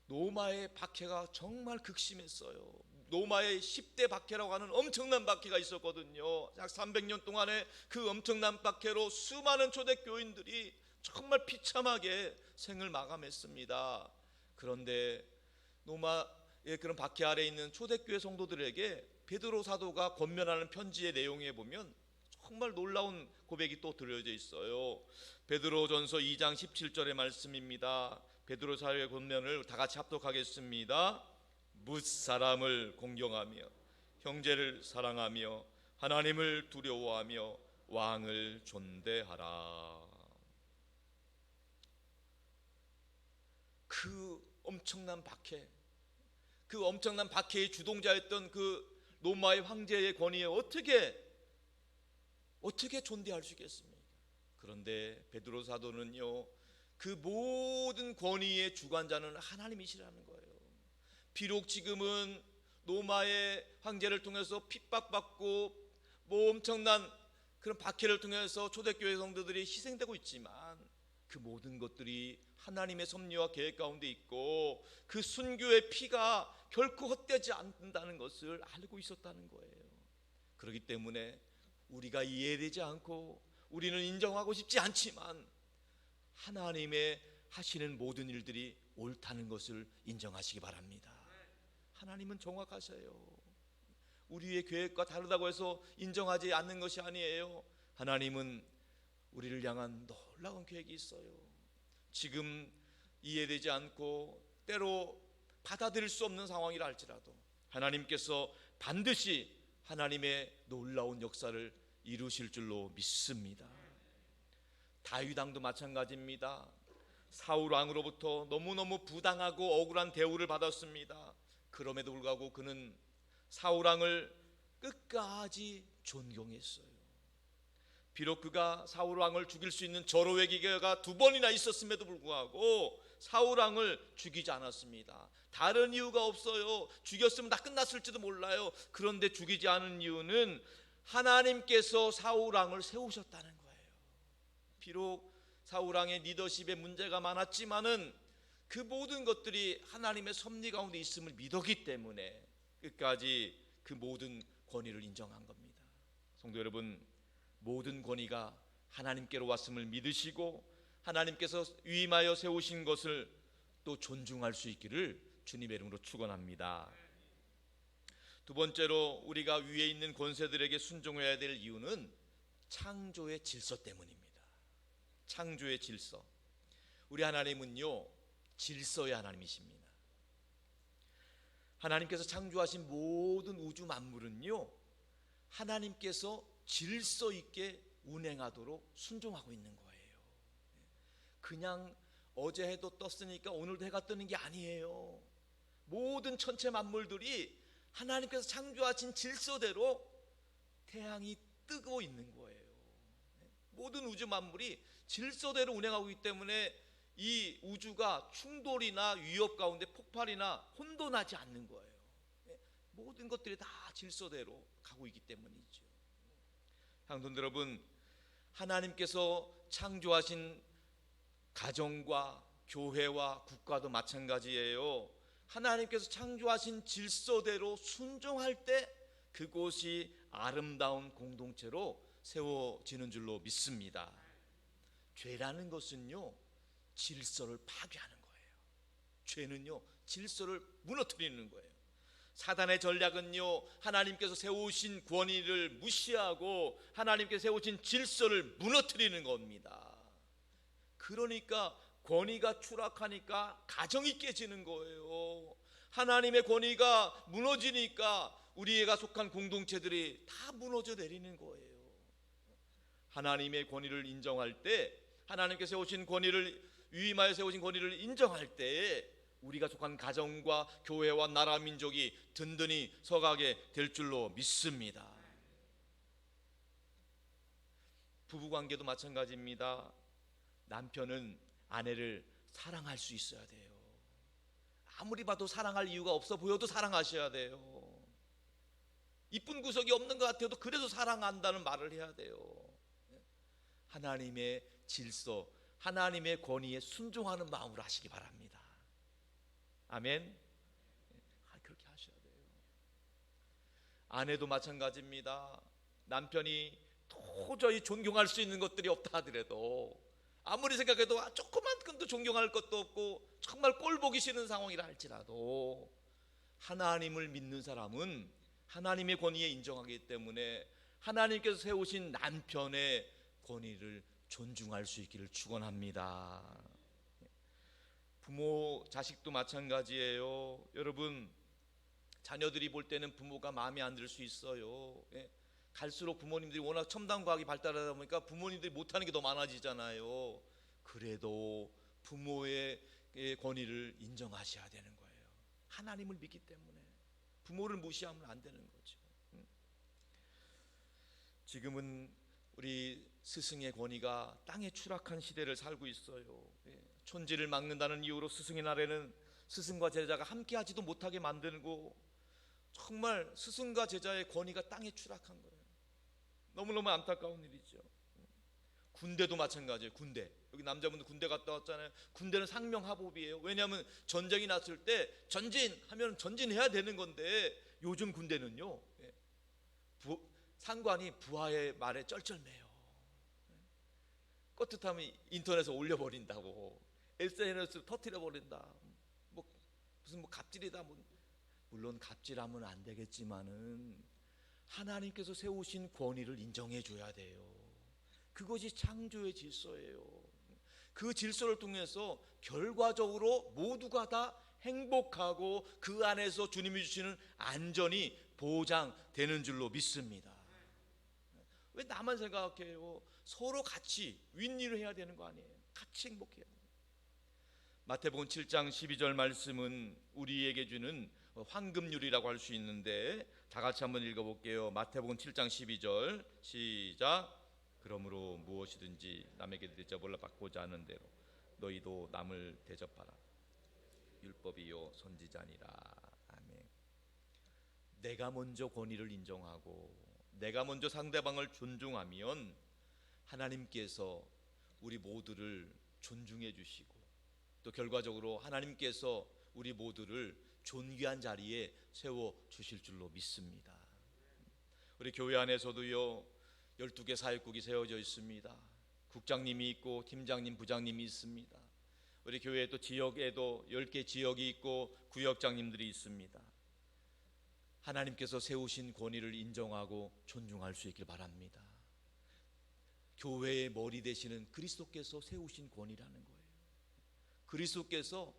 Speaker 1: 로마의 박해가 정말 극심했어요. 로마의 10대 박해라고 하는 엄청난 박해가 있었거든요. 약 300년 동안의 그 엄청난 박해로 수많은 초대교인들이 정말 비참하게 생을 마감했습니다. 그런데 로마의 그런 박해 아래 있는 초대교회 성도들에게 베드로 사도가 권면하는 편지의 내용에 보면 정말 놀라운 고백이 또 들어져 있어요. 베드로전서 2장 17절의 말씀입니다. 베드로 사도의 권면을 다 같이 합독하겠습니다. 뭇 사람을 공경하며 형제를 사랑하며 하나님을 두려워하며 왕을 존대하라. 그 엄청난 박해, 그 엄청난 박해의 주동자였던 그 로마의 황제의 권위에 어떻게 존대할 수 있겠습니까? 그런데 베드로 사도는요, 그 모든 권위의 주관자는 하나님이시라는 거예요. 비록 지금은 로마의 황제를 통해서 핍박받고 엄청난 그런 박해를 통해서 초대교회 성도들이 희생되고 있지만 그 모든 것들이 하나님의 섭리와 계획 가운데 있고 그 순교의 피가 결코 헛되지 않는다는 것을 알고 있었다는 거예요. 그렇기 때문에 우리가 이해되지 않고 우리는 인정하고 싶지 않지만 하나님의 하시는 모든 일들이 옳다는 것을 인정하시기 바랍니다. 하나님은 정확하세요. 우리의 계획과 다르다고 해서 인정하지 않는 것이 아니에요. 하나님은 우리를 향한 놀라운 계획이 있어요. 지금 이해되지 않고 때로 받아들일 수 없는 상황이라 할지라도 하나님께서 반드시 하나님의 놀라운 역사를 이루실 줄로 믿습니다. 다윗 왕도 마찬가지입니다. 사울 왕으로부터 너무너무 부당하고 억울한 대우를 받았습니다. 그럼에도 불구하고 그는 사울 왕을 끝까지 존경했어요. 비록 그가 사울 왕을 죽일 수 있는 절호의 기회가 2번이나 있었음에도 불구하고 사울 왕을 죽이지 않았습니다. 다른 이유가 없어요. 죽였으면 다 끝났을지도 몰라요. 그런데 죽이지 않은 이유는 하나님께서 사울 왕을 세우셨다는 거예요. 비록 사울 왕의 리더십에 문제가 많았지만은 그 모든 것들이 하나님의 섭리 가운데 있음을 믿었기 때문에 끝까지 그 모든 권위를 인정한 겁니다. 성도 여러분, 모든 권위가 하나님께로 왔음을 믿으시고 하나님께서 위임하여 세우신 것을 또 존중할 수 있기를 주님의 이름으로 축원합니다. 두 번째로 우리가 위에 있는 권세들에게 순종해야 될 이유는 창조의 질서 때문입니다. 창조의 질서. 우리 하나님은요, 질서의 하나님이십니다. 하나님께서 창조하신 모든 우주 만물은요, 하나님께서 질서 있게 운행하도록 순종하고 있는 거예요. 그냥 어제 해도 떴으니까 오늘도 해가 뜨는 게 아니에요. 모든 천체 만물들이 하나님께서 창조하신 질서대로 태양이 뜨고 있는 거예요. 모든 우주 만물이 질서대로 운행하고 있기 때문에 이 우주가 충돌이나 위협 가운데 폭발이나 혼돈하지 않는 거예요. 모든 것들이 다 질서대로 가고 있기 때문이죠. 성도 여러분, 하나님께서 창조하신 가정과 교회와 국가도 마찬가지예요. 하나님께서 창조하신 질서대로 순종할 때 그곳이 아름다운 공동체로 세워지는 줄로 믿습니다. 죄라는 것은요, 질서를 파괴하는 거예요. 죄는요, 질서를 무너뜨리는 거예요. 사단의 전략은요, 하나님께서 세우신 권위를 무시하고 하나님께서 세우신 질서를 무너뜨리는 겁니다. 그러니까 권위가 추락하니까 가정이 깨지는 거예요. 하나님의 권위가 무너지니까 우리가 속한 공동체들이 다 무너져 내리는 거예요. 하나님의 권위를 인정할 때, 하나님께서 세우신 권위를 위임하여 세우신 권위를 인정할 때 우리가 속한 가정과 교회와 나라 민족이 든든히 서가게 될 줄로 믿습니다. 부부관계도 마찬가지입니다. 남편은 아내를 사랑할 수 있어야 돼요. 아무리 봐도 사랑할 이유가 없어 보여도 사랑하셔야 돼요. 이쁜 구석이 없는 것 같아도 그래도 사랑한다는 말을 해야 돼요. 하나님의 질서, 하나님의 권위에 순종하는 마음으로 하시기 바랍니다. 아멘. 그렇게 하셔야 돼요. 아내도 마찬가지입니다. 남편이 도저히 존경할 수 있는 것들이 없다 하더라도, 아무리 생각해도 조그만큼도 존경할 것도 없고 정말 꼴 보기 싫은 상황이라 할지라도 하나님을 믿는 사람은 하나님의 권위에 인정하기 때문에 하나님께서 세우신 남편의 권위를 존중할 수 있기를 축원합니다. 부모, 자식도 마찬가지예요. 여러분, 자녀들이 볼 때는 부모가 마음에 안 들 수 있어요. 갈수록 부모님들이 워낙 첨단 과학이 발달하다 보니까 부모님들이 못하는 게 더 많아지잖아요. 그래도 부모의 권위를 인정하셔야 되는 거예요. 하나님을 믿기 때문에 부모를 무시하면 안 되는 거죠. 지금은 우리 스승의 권위가 땅에 추락한 시대를 살고 있어요. 촌지를 막는다는 이유로 스승의 날에는 스승과 제자가 함께하지도 못하게 만들고, 정말 스승과 제자의 권위가 땅에 추락한 거예요. 너무너무 안타까운 일이죠. 군대도 마찬가지예요. 군대, 여기 남자분들 군대 갔다 왔잖아요. 군대는 상명하복이에요. 왜냐하면 전쟁이 났을 때 전진하면 전진해야 되는 건데, 요즘 군대는요, 상관이 부하의 말에 쩔쩔매요. 껐듯하면 인터넷에 올려버린다고, SNS로 터뜨려버린다, 무슨 갑질이다. 물론 갑질하면 안 되겠지만은 하나님께서 세우신 권위를 인정해 줘야 돼요. 그것이 창조의 질서예요. 그 질서를 통해서 결과적으로 모두가 다 행복하고 그 안에서 주님이 주시는 안전이 보장되는 줄로 믿습니다. 왜 나만 생각해요? 서로 같이 윈윈을 해야 되는 거 아니에요? 같이 행복해야 돼요. 마태복음 7장 12절 말씀은 우리에게 주는 황금률이라고 할 수 있는데 다 같이 한번 읽어볼게요. 마태복음 7장 12절 시작. 그러므로 무엇이든지 남에게 대접을 받고자 하는 대로 너희도 남을 대접하라. 율법이요 선지자니라. 아멘. 내가 먼저 권위를 인정하고 내가 먼저 상대방을 존중하면 하나님께서 우리 모두를 존중해 주시고 또 결과적으로 하나님께서 우리 모두를 존귀한 자리에 세워 주실 줄로 믿습니다. 우리 교회 안에서도요 12개 사역국이 세워져 있습니다. 국장님이 있고 팀장님, 부장님이 있습니다. 우리 교회에 또 지역에도 10개 지역이 있고 구역장님들이 있습니다. 하나님께서 세우신 권위를 인정하고 존중할 수 있길 바랍니다. 교회의 머리 되시는 그리스도께서 세우신 권위라는 거예요. 그리스도께서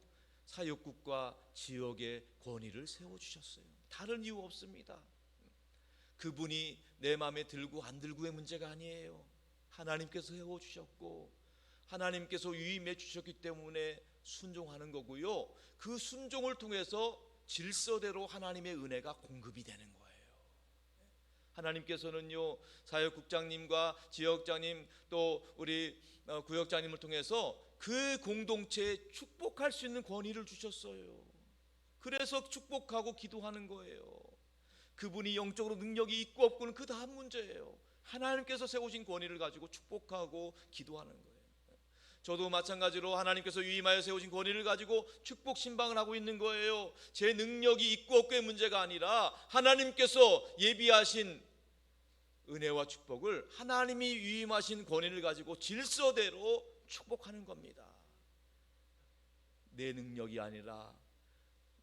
Speaker 1: 사역국과 지역의 권위를 세워주셨어요. 다른 이유 없습니다. 그분이 내 마음에 들고 안 들고의 문제가 아니에요. 하나님께서 세워주셨고 하나님께서 위임해 주셨기 때문에 순종하는 거고요. 그 순종을 통해서 질서대로 하나님의 은혜가 공급이 되는 거예요. 하나님께서는요 사역국장님과 지역장님 또 우리 구역장님을 통해서 그 공동체에 축복할 수 있는 권위를 주셨어요. 그래서 축복하고 기도하는 거예요. 그분이 영적으로 능력이 있고 없고는 그 다음 문제예요. 하나님께서 세우신 권위를 가지고 축복하고 기도하는 거예요. 저도 마찬가지로 하나님께서 위임하여 세우신 권위를 가지고 축복 신방을 하고 있는 거예요. 제 능력이 있고 없고의 문제가 아니라 하나님께서 예비하신 은혜와 축복을 하나님이 위임하신 권위를 가지고 질서대로 축복하는 겁니다. 내 능력이 아니라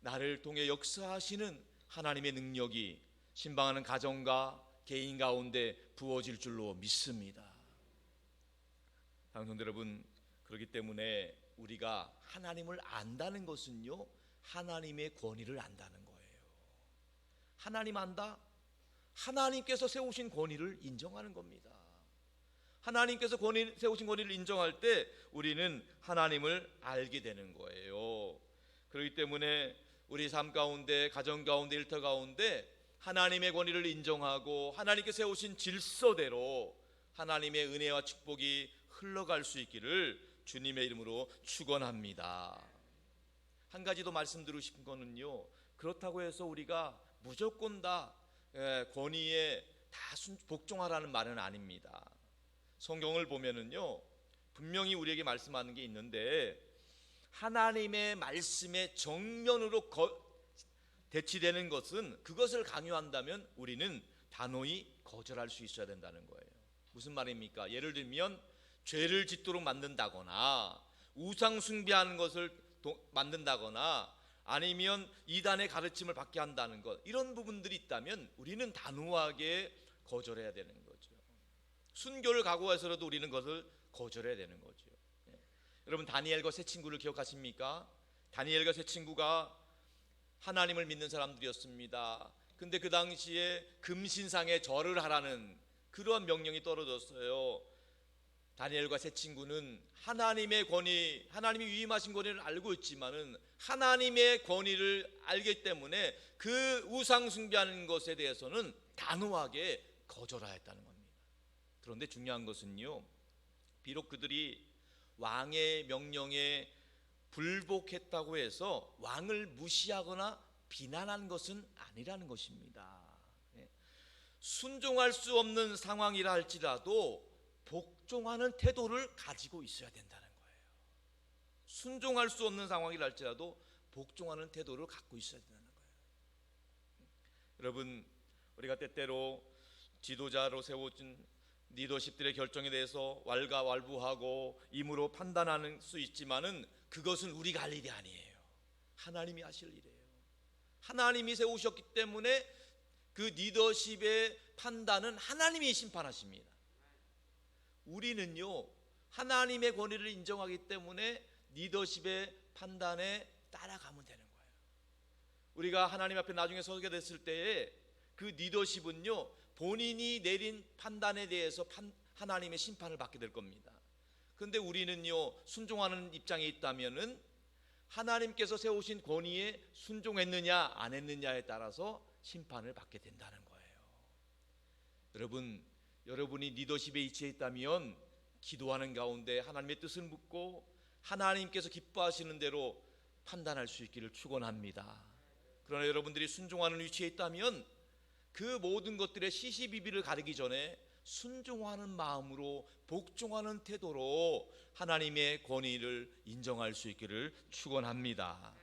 Speaker 1: 나를 통해 역사하시는 하나님의 능력이 신방하는 가정과 개인 가운데 부어질 줄로 믿습니다. 사랑하는 성도 여러분, 그렇기 때문에 우리가 하나님을 안다는 것은요 하나님의 권위를 안다는 거예요. 하나님 안다? 하나님께서 세우신 권위를 인정하는 겁니다. 하나님께서 세우신 권위를 인정할 때 우리는 하나님을 알게 되는 거예요. 그렇기 때문에 우리 삶 가운데, 가정 가운데, 일터 가운데 하나님의 권위를 인정하고 하나님께 세우신 질서대로 하나님의 은혜와 축복이 흘러갈 수 있기를 주님의 이름으로 축원합니다. 한 가지 더 말씀드리고 싶은 거는요, 그렇다고 해서 우리가 무조건 다 권위에 다 복종하라는 말은 아닙니다. 성경을 보면은요 분명히 우리에게 말씀하는 게 있는데 하나님의 말씀에 정면으로 대치되는 것은 그것을 강요한다면 우리는 단호히 거절할 수 있어야 된다는 거예요. 무슨 말입니까? 예를 들면 죄를 짓도록 만든다거나 우상 숭배하는 것을 만든다거나 아니면 이단의 가르침을 받게 한다는 것, 이런 부분들이 있다면 우리는 단호하게 거절해야 되는 거죠. 순교를 각오해서라도 우리는 그것을 거절해야 되는 거죠. 여러분 다니엘과 세 친구를 기억하십니까? 다니엘과 세 친구가 하나님을 믿는 사람들이었습니다. 근데 그 당시에 금신상에 절을 하라는 그러한 명령이 떨어졌어요. 다니엘과 세 친구는 하나님의 권위, 하나님이 위임하신 권위를 알고 있지만은 하나님의 권위를 알기 때문에 그 우상 숭배하는 것에 대해서는 단호하게 거절하였다는 겁니다. 그런데 중요한 것은요, 비록 그들이 왕의 명령에 불복했다고 해서 왕을 무시하거나 비난한 것은 아니라는 것입니다. 순종할 수 없는 상황이라 할지라도 복종하는 태도를 가지고 있어야 된다는 거예요. 순종할 수 없는 상황이라 할지라도 복종하는 태도를 갖고 있어야 된다는 거예요. 여러분, 우리가 때때로 지도자로 세워진 리더십들의 결정에 대해서 왈가왈부하고 임으로 판단하는 수 있지만은 그것은 우리가 할 일이 아니에요. 하나님이 하실 일이에요. 하나님이 세우셨기 때문에 그 리더십의 판단은 하나님이 심판하십니다. 우리는요, 하나님의 권위를 인정하기 때문에 리더십의 판단에 따라가면 되는 거예요. 우리가 하나님 앞에 나중에 서게 됐을 때에 그 리더십은요, 본인이 내린 판단에 대해서 하나님의 심판을 받게 될 겁니다. 그런데 우리는요, 순종하는 입장에 있다면은 하나님께서 세우신 권위에 순종했느냐 안 했느냐에 따라서 심판을 받게 된다는 거예요. 여러분이 리더십에 위치해 있다면 기도하는 가운데 하나님의 뜻을 묻고 하나님께서 기뻐하시는 대로 판단할 수 있기를 축원합니다. 그러나 여러분들이 순종하는 위치에 있다면 그 모든 것들의 시시비비를 가리기 전에 순종하는 마음으로 복종하는 태도로 하나님의 권위를 인정할 수 있기를 축원합니다.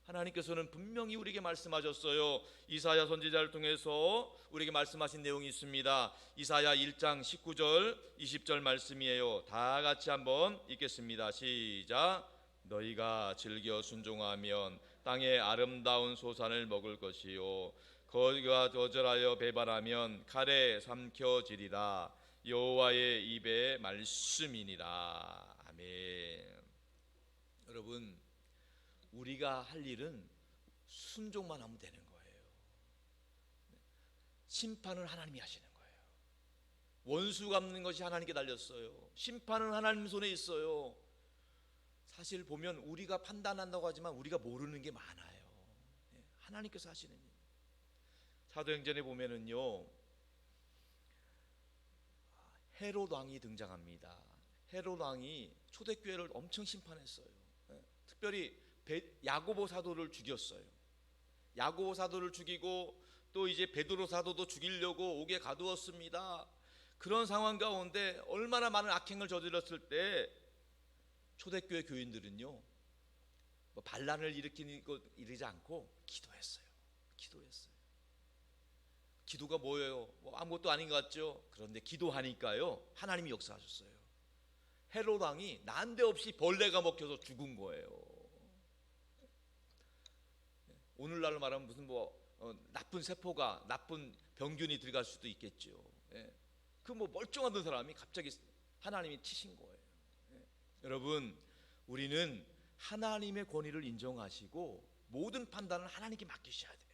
Speaker 1: 하나님께서는 분명히 우리에게 말씀하셨어요. 이사야 선지자를 통해서 우리에게 말씀하신 내용이 있습니다. 이사야 1장 19절 20절 말씀이에요. 다 같이 한번 읽겠습니다. 시작. 너희가 즐겨 순종하면 땅의 아름다운 소산을 먹을 것이요 거기가 거절하여 배반하면 칼에 삼켜지리라. 여호와의 입의 말씀이니라. 아멘. 여러분, 우리가 할 일은 순종만 하면 되는 거예요. 심판은 하나님이 하시는 거예요. 원수 갚는 것이 하나님께 달렸어요. 심판은 하나님 손에 있어요. 사실 보면 우리가 판단한다고 하지만 우리가 모르는 게 많아요. 하나님께서 하시는 일. 사도행전에 보면은요, 헤롯 왕이 등장합니다. 헤롯 왕이 초대교회를 엄청 심판했어요. 특별히 야고보 사도를 죽였어요. 야고보 사도를 죽이고 또 이제 베드로 사도도 죽이려고 옥에 가두었습니다. 그런 상황 가운데 얼마나 많은 악행을 저질렀을 때 초대교회 교인들은요, 뭐 반란을 일으키는 것 이르지 않고 기도했어요. 기도가 뭐예요? 뭐 아무것도 아닌 것 같죠? 그런데 기도하니까요, 하나님이 역사하셨어요. 헤롯 왕이 난데없이 벌레가 먹혀서 죽은 거예요. 오늘날로 말하면 무슨 나쁜 세포가, 나쁜 병균이 들어갈 수도 있겠죠. 그 멀쩡하던 사람이 갑자기 하나님이 치신 거예요. 여러분, 우리는 하나님의 권위를 인정하시고 모든 판단을 하나님께 맡기셔야 돼요.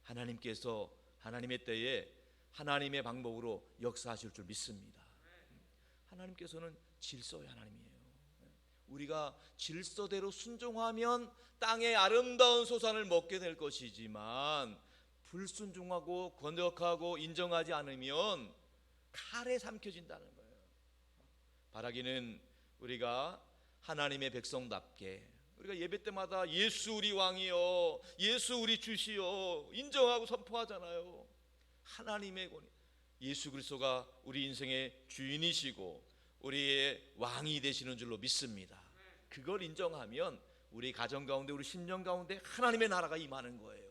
Speaker 1: 하나님께서 하나님의 때에 하나님의 방법으로 역사하실 줄 믿습니다. 하나님께서는 질서의 하나님이에요. 우리가 질서대로 순종하면 땅의 아름다운 소산을 먹게 될 것이지만 불순종하고 건덕하고 인정하지 않으면 칼에 삼켜진다는 거예요. 바라기는 우리가 하나님의 백성답게 우리가 예배 때마다 예수 우리 왕이요, 예수 우리 주시요 인정하고 선포하잖아요. 하나님의 권위, 예수 그리스도가 우리 인생의 주인이시고 우리의 왕이 되시는 줄로 믿습니다. 그걸 인정하면 우리 가정 가운데, 우리 심령 가운데 하나님의 나라가 임하는 거예요.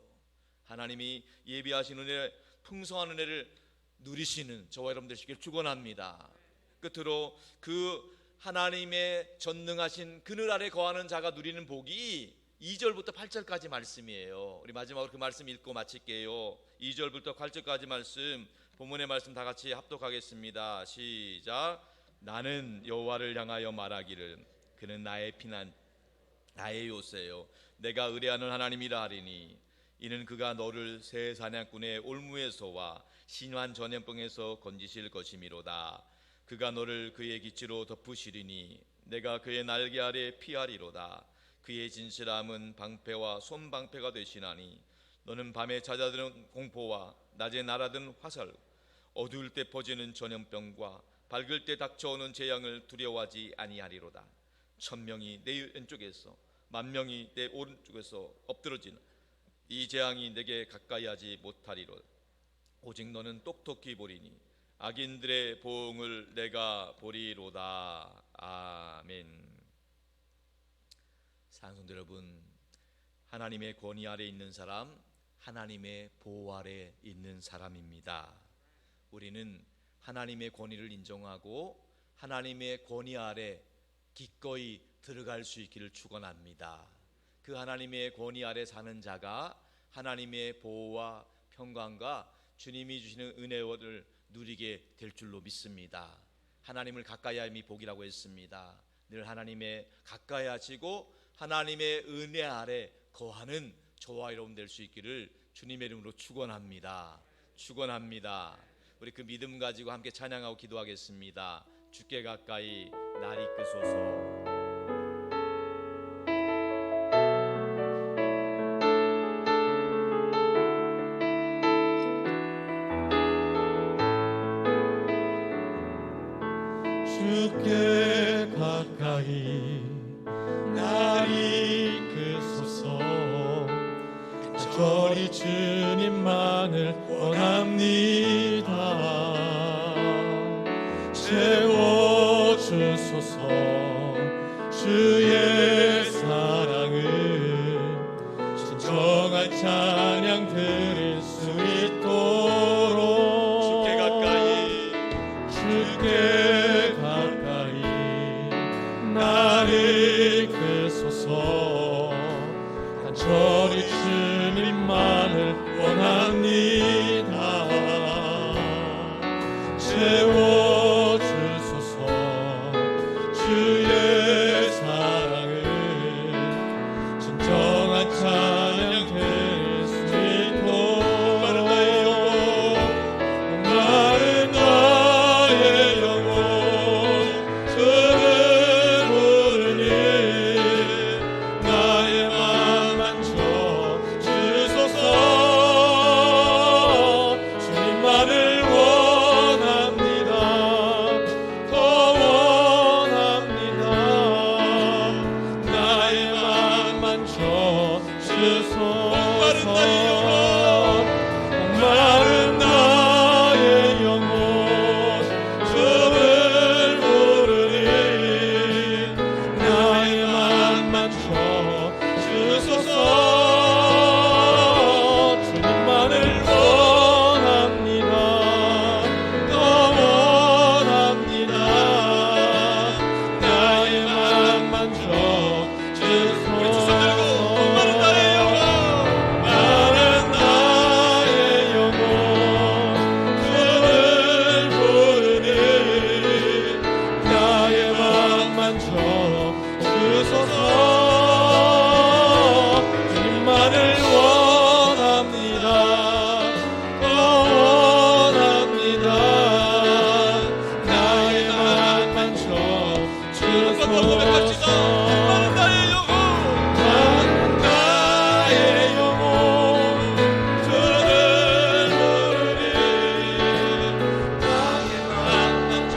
Speaker 1: 하나님이 예비하신 은혜, 풍성한 은혜를 누리시는 저와 여러분 되시길 축원합니다. 끝으로 그 하나님의 전능하신 그늘 아래 거하는 자가 누리는 복이 2절부터 8절까지 말씀이에요. 우리 마지막으로 그 말씀 읽고 마칠게요. 2절부터 8절까지 말씀, 본문의 말씀 다 같이 합독하겠습니다. 시작. 나는 여호와를 향하여 말하기를 그는 나의 피난, 나의 요새요 내가 의뢰하는 하나님이라 하리니 이는 그가 너를 새 사냥꾼의 올무에서와 신환 전염병에서 건지실 것이미로다. 그가 너를 그의 기치로 덮으시리니 내가 그의 날개 아래 피하리로다. 그의 진실함은 방패와 손방패가 되시나니 너는 밤에 찾아드는 공포와 낮에 날아든 화살, 어두울 때 퍼지는 전염병과 밝을 때 닥쳐오는 재앙을 두려워하지 아니하리로다. 1000명이 내 왼쪽에서 10,000명이 내 오른쪽에서 엎드러지는 이 재앙이 내게 가까이 하지 못하리로다. 오직 너는 똑똑히 보리니 악인들의 보응을 내가 보리로다. 아멘. 사랑성도 여러분, 하나님의 권위 아래 있는 사람, 하나님의 보호 아래 있는 사람입니다. 우리는 하나님의 권위를 인정하고 하나님의 권위 아래 기꺼이 들어갈 수 있기를 축원합니다. 그 하나님의 권위 아래 사는 자가 하나님의 보호와 평강과 주님이 주시는 은혜를 누리게 될 줄로 믿습니다. 하나님을 가까이 함이 복이라고 했습니다. 늘 하나님의 가까이 하시고 하나님의 은혜 아래 거하는 저와 여러분 될 수 있기를 주님의 이름으로 축원합니다. 축원합니다. 우리 그 믿음 가지고 함께 찬양하고 기도하겠습니다. 주께 가까이 날 이끄소서.
Speaker 2: 주께 가까이 날 이끄소서. 간절히 주님만을 원합니다. 채워주소서. 주의 사랑을 진정한 찬양 드릴 수 있도록 주께 가까이 나를 이끄소서. 간절히 주님만을 원합니다. 채워주소서. 주의 사랑을 진정한 찬양 드릴 수 있도록 목마른 나의 영혼 주를 부르니 나의 맘 만져 주소서. 주님만을 원합니다. 더 원합니다. 나의 맘 만져 주소서. 목마른 나의 영혼 주를 부르니 나의 맘 만져 주소서. 주님만을 원합니다. 더 원합니다. 나의 맘 만져 주소서. 목마른 나의 영혼 주를 부르니 나의 맘 만져 주소서. 주님만을 원합니다. 더 원합니다. 나의 맘 만져 주소서. 목마른 나의 영혼 주를 부르니 나의 맘 만져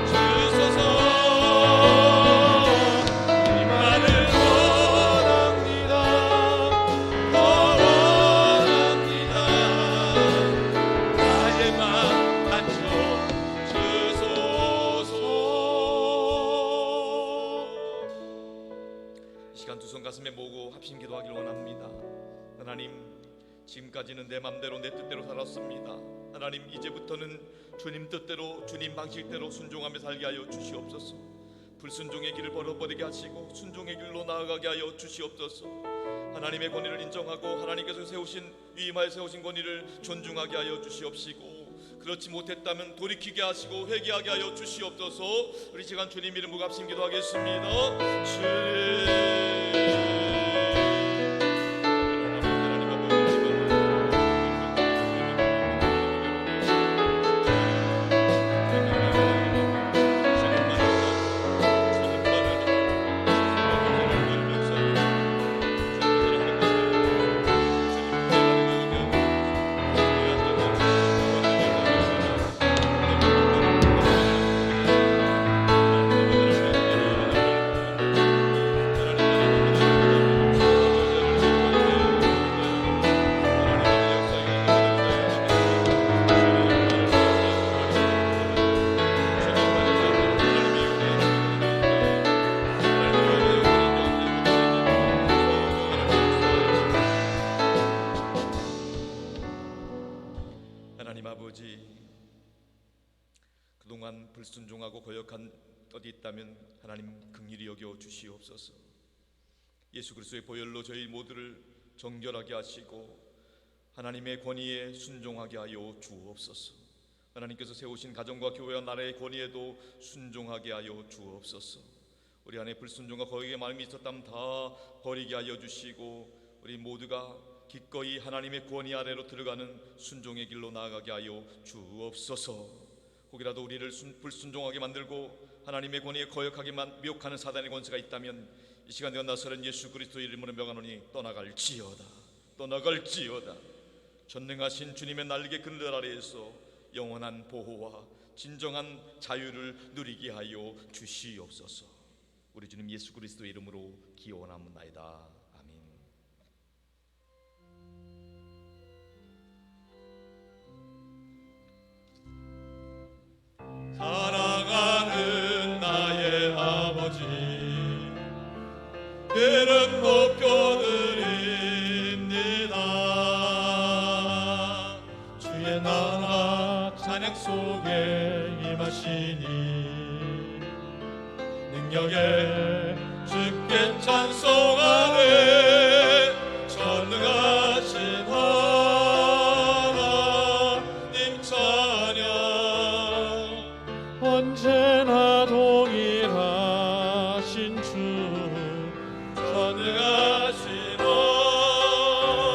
Speaker 2: 주소서. 주님만을 원합니다. 더 원합니다. 나의 맘 만져 주소서.
Speaker 1: 이 시간 두 손 가슴에 모으고 합심 기도하길 원합니다. 하나님, 지금까지는 내 맘대로 내 뜻대로 살았습니다. 하나님, 이제부터는 주님 뜻대로 주님 방식대로 순종하며 살게 하여 주시옵소서. 불순종의 길을 버려버리게 하시고 순종의 길로 나아가게 하여 주시옵소서. 하나님의 권위를 인정하고 하나님께서 세우신 위임하여 세우신 권위를 존중하게 하여 주시옵시고, 그렇지 못했다면 돌이키게 하시고 회개하게 하여 주시옵소서. 우리 시간 주님 이름으로 합심 기도하겠습니다. 하나님 아버지, 그동안 불순종하고 거역한 어디 있다면 하나님 긍휼히 여겨 주시옵소서. 예수 그리스도의 보혈로 저희 모두를 정결하게 하시고 하나님의 권위에 순종하게 하여 주옵소서. 하나님께서 세우신 가정과 교회와 나라의 권위에도 순종하게 하여 주옵소서. 우리 안에 불순종과 거역의 마음이 있었다면 다 버리게 하여 주시고 우리 모두가 기꺼이 하나님의 권위 아래로 들어가는 순종의 길로 나아가게 하여 주옵소서. 혹이라도 우리를 불순종하게 만들고 하나님의 권위에 거역하게 미혹하는 사단의 권세가 있다면 이 시간 내가 나서는 예수 그리스도의 이름으로 명하노니 떠나갈지어다. 떠나갈지어다. 전능하신 주님의 날개 그늘 아래에서 영원한 보호와 진정한 자유를 누리게 하여 주시옵소서. 우리 주님 예수 그리스도의 이름으로 기원합나이다. 아멘.
Speaker 2: 사랑하는 나의 아버지, 이름 높여드립니다. 주의 나라 찬양 속에 임하시니 능력에 주께 찬송하네. 전능하신 하나님 찬양, 언제나 동일하신 주, 전능하신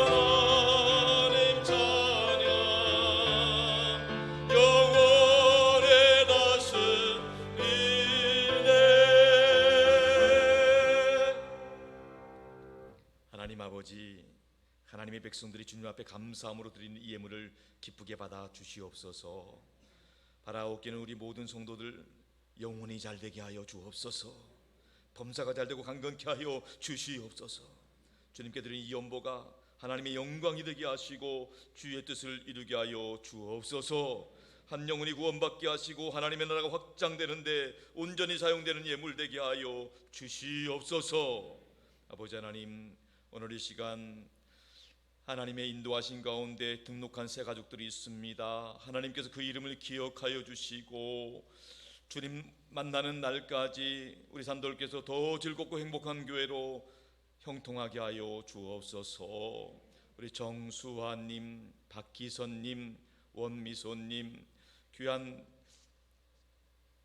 Speaker 2: 하나님 찬양, 영원의 다스리네.
Speaker 1: 하나님 아버지, 하나님의 백성들이 주님 앞에 감사함으로 드리는 이 예물을 기쁘게 받아 주시옵소서. 바라옵기는 우리 모든 성도들 영혼이 잘되게 하여 주옵소서. 범사가 잘되고 강건케 하여 주시옵소서. 주님께 드린 이 연보가 하나님의 영광이 되게 하시고 주의 뜻을 이루게 하여 주옵소서. 한 영혼이 구원받게 하시고 하나님의 나라가 확장되는데 온전히 사용되는 예물 되게 하여 주시옵소서. 아버지 하나님, 오늘 이 시간 하나님의 인도하신 가운데 등록한 새 가족들이 있습니다. 하나님께서 그 이름을 기억하여 주시고 주님 만나는 날까지 우리 산돌께서 더 즐겁고 행복한 교회로 형통하게 하여 주옵소서. 우리 정수환님, 박기선님, 원미소님, 귀한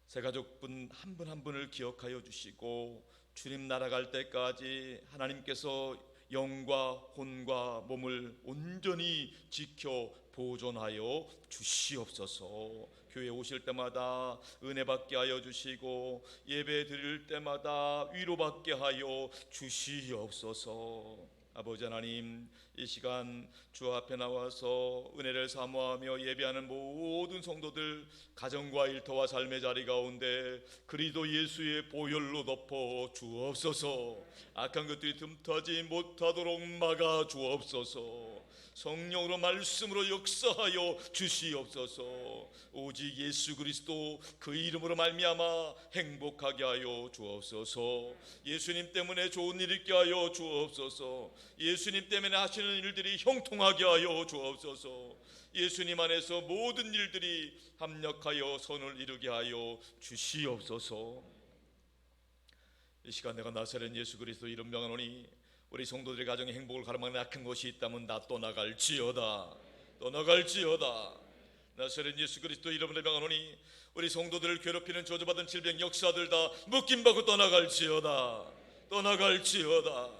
Speaker 1: 새가족분 한 분 한 분을 기억하여 주시고 주님 날아갈 때까지 하나님께서 영과 혼과 몸을 온전히 지켜 보존하여 주시옵소서. 교회 오실 때마다 은혜 받게 하여 주시고 예배 드릴 때마다 위로받게 하여 주시옵소서. 아버지 하나님, 이 시간 주 앞에 나와서 은혜를 사모하며 예배하는 모든 성도들 가정과 일터와 삶의 자리 가운데 그리스도 예수의 보혈로 덮어 주옵소서. 악한 것들이 틈타지 못하도록 막아 주옵소서. 성령으로 말씀으로 역사하여 주시옵소서. 오직 예수 그리스도 그 이름으로 말미암아 행복하게 하여 주옵소서. 예수님 때문에 좋은 일 있게 하여 주옵소서. 예수님 때문에 하시는 일들이 형통하게 하여 주옵소서. 예수님 안에서 모든 일들이 합력하여 선을 이루게 하여 주시옵소서. 이 시간 내가 나사렛 예수 그리스도 이름 명하노니 우리 성도들의 가정의 행복을 가로막는 악한 것이 있다면 다 떠나갈지어다. 떠나갈지어다. 나사렛 예수 그리스도 이름으로 명하노니 우리 성도들을 괴롭히는 저주받은 질병 역사들 다 묶임받고 떠나갈지어다. 떠나갈지어다.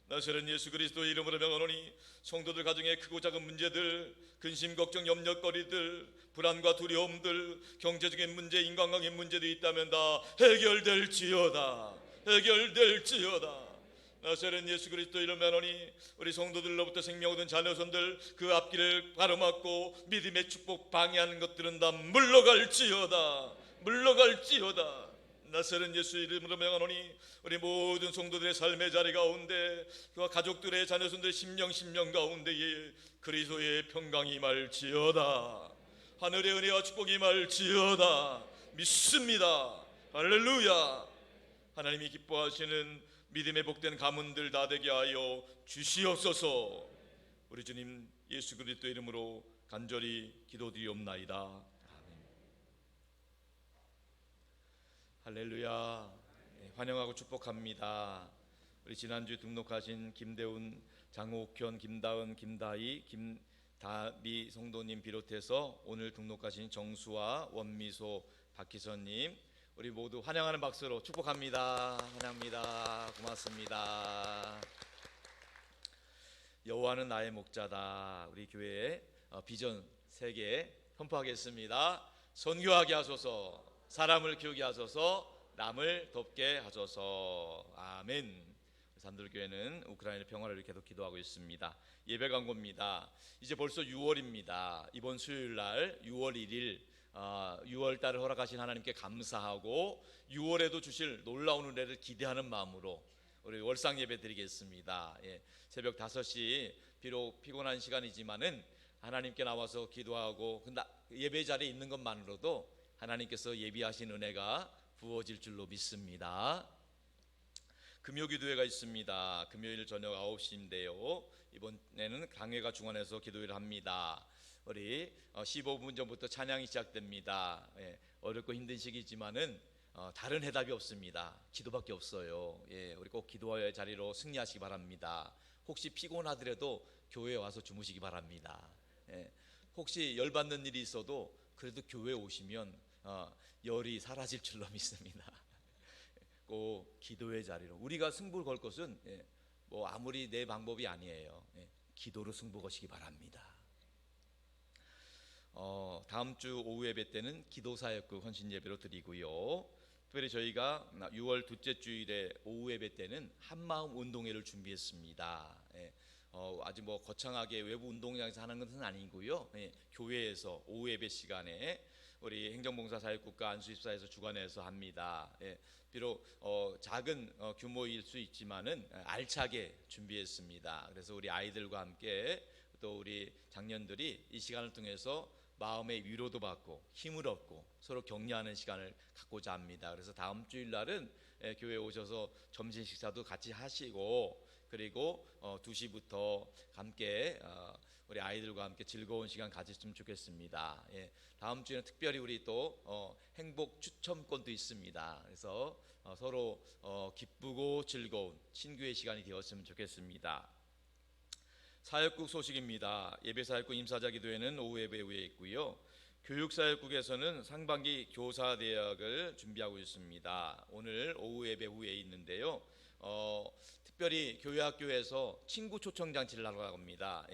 Speaker 1: 나사렛 예수 그리스도 이름으로 명하노니 성도들 가정의 크고 작은 문제들, 근심 걱정 염려거리들, 불안과 두려움들, 경제적인 문제, 인간관계 문제도 있다면 다 해결될지어다. 해결될지어다. 나사렛 예수 그리스도 이름 명하노니 우리 성도들로부터 생명 얻은 자녀손들 그 앞길을 가로막고 믿음의 축복 방해하는 것들은 다 물러갈지어다. 물러갈지어다. 나사렛 예수 이름으로 명하노니 우리 모든 성도들의 삶의 자리 가운데 그와 가족들의 자녀손들의 심령 가운데에 그리스도의 평강이 임할지어다. 하늘의 은혜와 축복이 임할지어다. 믿습니다. 할렐루야. 하나님이 기뻐하시는 믿음의 복된 가문들 다 되게 하여 주시옵소서. 우리 주님 예수 그리스도 이름으로 간절히 기도드리옵나이다. 아멘. 할렐루야. 환영하고 축복합니다. 우리 지난주 등록하신 김대훈, 장옥현, 김다은, 김다희, 다미 성도님 비롯해서 오늘 등록하신 정수와 원미소 박희선님 우리 모두 환영하는 박수로 축복합니다. 환영합니다. 고맙습니다. 여호와는 나의 목자다. 우리 교회에 비전 3개 선포하겠습니다. 선교하게 하소서, 사람을 키우게 하소서, 남을 돕게 하소서. 아멘. 산돌교회는 우크라이나 평화를 위해 계속 기도하고 있습니다. 예배 광고입니다. 이제 벌써 6월입니다. 이번 수요일 날 6월 1일 6월 달을 허락하신 하나님께 감사하고 6월에도 주실 놀라운 은혜를 기대하는 마음으로 우리 월상 예배 드리겠습니다. 새벽 5시 비록 피곤한 시간이지만은 하나님께 나와서 기도하고 예배 자리에 있는 것만으로도 하나님께서 예비하신 은혜가 부어질 줄로 믿습니다. 금요기도회가 있습니다. 금요일 저녁 9시인데요. 이번에는 강회가 중원에서 기도회를 합니다. 우리 15분 전부터 찬양이 시작됩니다. 어렵고 힘든 시기지만은 다른 해답이 없습니다. 기도밖에 없어요. 우리 꼭 기도의 자리로 승리하시기 바랍니다. 혹시 피곤하더라도 교회에 와서 주무시기 바랍니다. 혹시 열받는 일이 있어도 그래도 교회에 오시면 열이 사라질 줄로 믿습니다. 꼭 기도의 자리로 우리가 승부를 걸 것은 뭐 아무리 내 방법이 아니에요. 기도로 승부 거시기 바랍니다. 다음 주 오후 예배 때는 기도사역국 헌신 예배로 드리고요. 특별히 저희가 6월 둘째 주일에 오후 예배 때는 한마음 운동회를 준비했습니다. 아주 뭐 거창하게 외부 운동장에서 하는 것은 아니고요. 교회에서 오후 예배 시간에 우리 행정봉사 사역국과 안수집사에서 주관해서 합니다. 비록 작은 규모일 수 있지만은 알차게 준비했습니다. 그래서 우리 아이들과 함께 또 우리 장년들이 이 시간을 통해서 마음의 위로도 받고 힘을 얻고 서로 격려하는 시간을 갖고자 합니다. 그래서 다음 주일 날은 교회에 오셔서 점심 식사도 같이 하시고 그리고 2시부터 함께 우리 아이들과 함께 즐거운 시간 가졌으면 좋겠습니다. 다음 주에는 특별히 우리 또 행복 추첨권도 있습니다. 그래서 서로 기쁘고 즐거운 친구의 시간이 되었으면 좋겠습니다. 사역국 소식입니다. 예배사역국 임사자기도회는 오후 예배 후에 있고요. 교육사역국에서는 상반기 교사대학을 준비하고 있습니다. 오늘 오후 예배 후에 있는데요. 특별히 교회학교에서 친구 초청 장치를 하려고 합니다.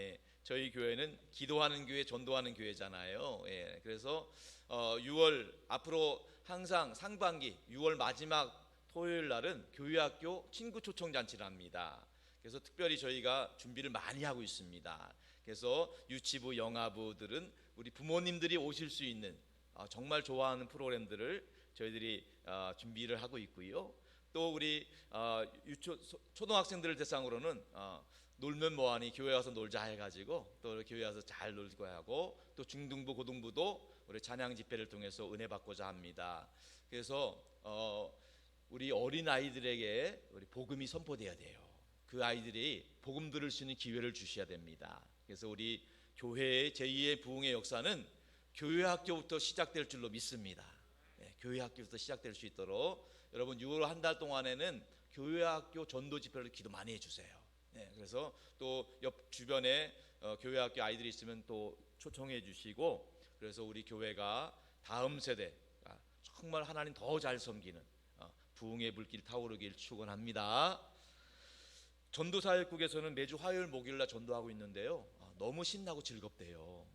Speaker 1: 저희 교회는 기도하는 교회, 전도하는 교회잖아요. 그래서 6월 앞으로 항상 상반기 6월 마지막 토요일 날은 교회학교 친구 초청 잔치를 합니다. 그래서 특별히 저희가 준비를 많이 하고 있습니다. 그래서 유치부, 영아부들은 우리 부모님들이 오실 수 있는 정말 좋아하는 프로그램들을 저희들이 준비를 하고 있고요. 또 우리 초등학생들을 대상으로는 놀면 뭐하니 교회 와서 놀자 해가지고 또 교회 와서 잘 놀고 하고 또 중등부 고등부도 우리 찬양 집회를 통해서 은혜 받고자 합니다. 그래서 우리 어린 아이들에게 우리 복음이 선포돼야 돼요. 그 아이들이 복음 들을 수 있는 기회를 주셔야 됩니다. 그래서 우리 교회의 제2의 부흥의 역사는 교회 학교부터 시작될 줄로 믿습니다. 교회 학교부터 시작될 수 있도록 여러분 6월 한 달 동안에는 교회 학교 전도 집회를 기도 많이 해주세요. 그래서 또 옆 주변에 교회 학교 아이들이 있으면 또 초청해 주시고 그래서 우리 교회가 다음 세대 정말 하나님 더 잘 섬기는 부흥의 불길 타오르길 축원합니다. 전도사역국에서는 매주 화요일 목요일날 전도하고 있는데요. 너무 신나고 즐겁대요.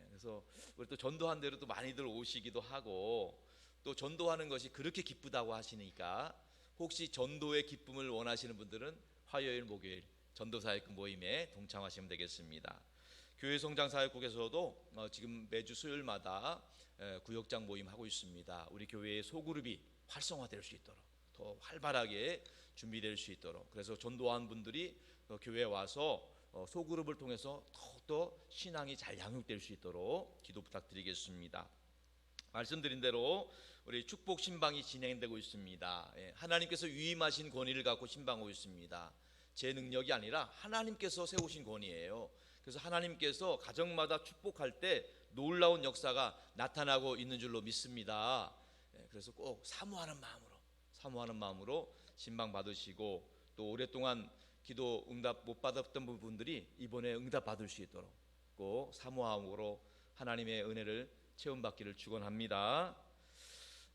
Speaker 1: 그래서 우리 또 전도한 대로 또 많이들 오시기도 하고 또 전도하는 것이 그렇게 기쁘다고 하시니까 혹시 전도의 기쁨을 원하시는 분들은 화요일 목요일 전도사역국 모임에 동참하시면 되겠습니다. 교회 성장 사역국에서도 지금 매주 수요일마다 구역장 모임 하고 있습니다. 우리 교회의 소그룹이 활성화될 수 있도록 더 활발하게 준비될 수 있도록 그래서 전도한 분들이 교회에 와서 소그룹을 통해서 더욱더 신앙이 잘 양육될 수 있도록 기도 부탁드리겠습니다. 말씀드린 대로 우리 축복 신방이 진행되고 있습니다. 하나님께서 위임하신 권위를 갖고 신방하고 있습니다. 제 능력이 아니라 하나님께서 세우신 권위예요. 그래서 하나님께서 가정마다 축복할 때 놀라운 역사가 나타나고 있는 줄로 믿습니다. 그래서 꼭 사모하는 마음으로 신방 받으시고 또 오랫동안 기도 응답 못 받았던 부분들이 이번에 응답 받을 수 있도록 받고 사모함으로 하나님의 은혜를 체험받기를 축원합니다.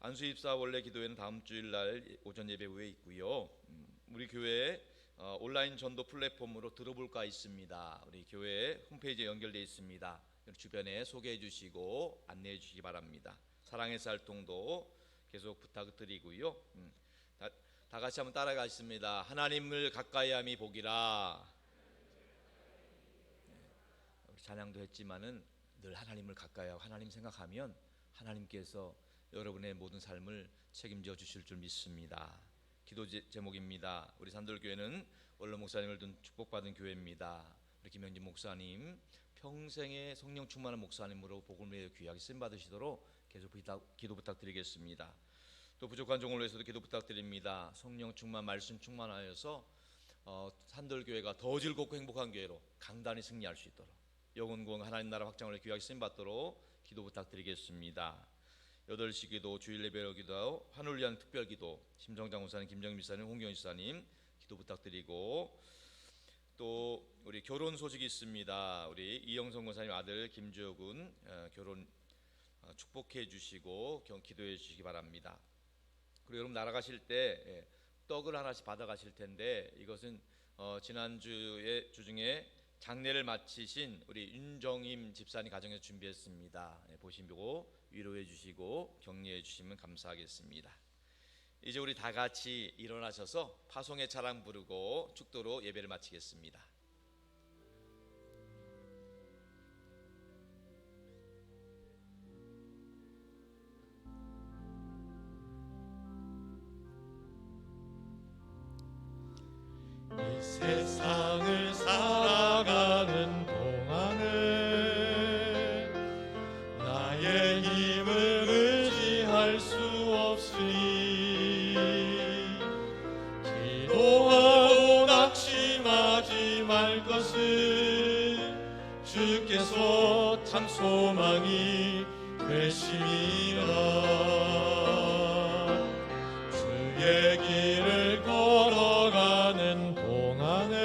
Speaker 1: 안수 입사 원래 기도회는 다음 주일 날 오전 예배 후에 있고요. 우리 교회 온라인 전도 플랫폼으로 들어볼까 있습니다. 우리 교회 홈페이지에 연결되어 있습니다. 주변에 소개해 주시고 안내해 주시기 바랍니다. 사랑의 쌀통도 계속 부탁드리고요. 다 같이 한번 따라가겠습니다. 하나님을 가까이함이 복이라. 우리 찬양도 했지만은 늘 하나님을 가까이하고 하나님 생각하면 하나님께서 여러분의 모든 삶을 책임져 주실 줄 믿습니다. 기도 제목입니다. 우리 산돌교회는 원로 목사님을 둔 축복받은 교회입니다. 우리 김영진 목사님 평생의 성령 충만한 목사님으로 복음을 귀하게 쓰임 받으시도록 계속 기도 부탁드리겠습니다. 또 부족한 종을 위해서도 기도 부탁드립니다. 성령 충만, 말씀 충만하여서 산돌교회가 더 즐겁고 행복한 교회로 강단히 승리할 수 있도록 영원 구원 하나님 나라 확장을 귀하게 쓰임 받도록 기도 부탁드리겠습니다. 8시 기도, 주일 예배 기도, 환우를 위한 특별 기도, 심정장 목사님, 김정민 목사님, 홍경희 목사님 기도 부탁드리고, 또 우리 결혼 소식이 있습니다. 우리 이영성 목사님 아들 김주혁은 결혼 축복해 주시고 기도해 주시기 바랍니다. 그리고 여러분 날아가실 때 떡을 하나씩 받아 가실 텐데, 이것은 지난주에 주중에 장례를 마치신 우리 윤정임 집사님 가정에서 준비했습니다. 보시고 위로해 주시고 격려해 주시면 감사하겠습니다. 이제 우리 다 같이 일어나셔서 파송의 차랑 부르고 축도로 예배를 마치겠습니다.
Speaker 2: 이 세상을 살아가는 동안에 나의 힘을 의지할 수 없으니 기도하고 낙심하지 말 것을 주께서 참 소망이 되심이라. 주의 길을 걸어가는 동안에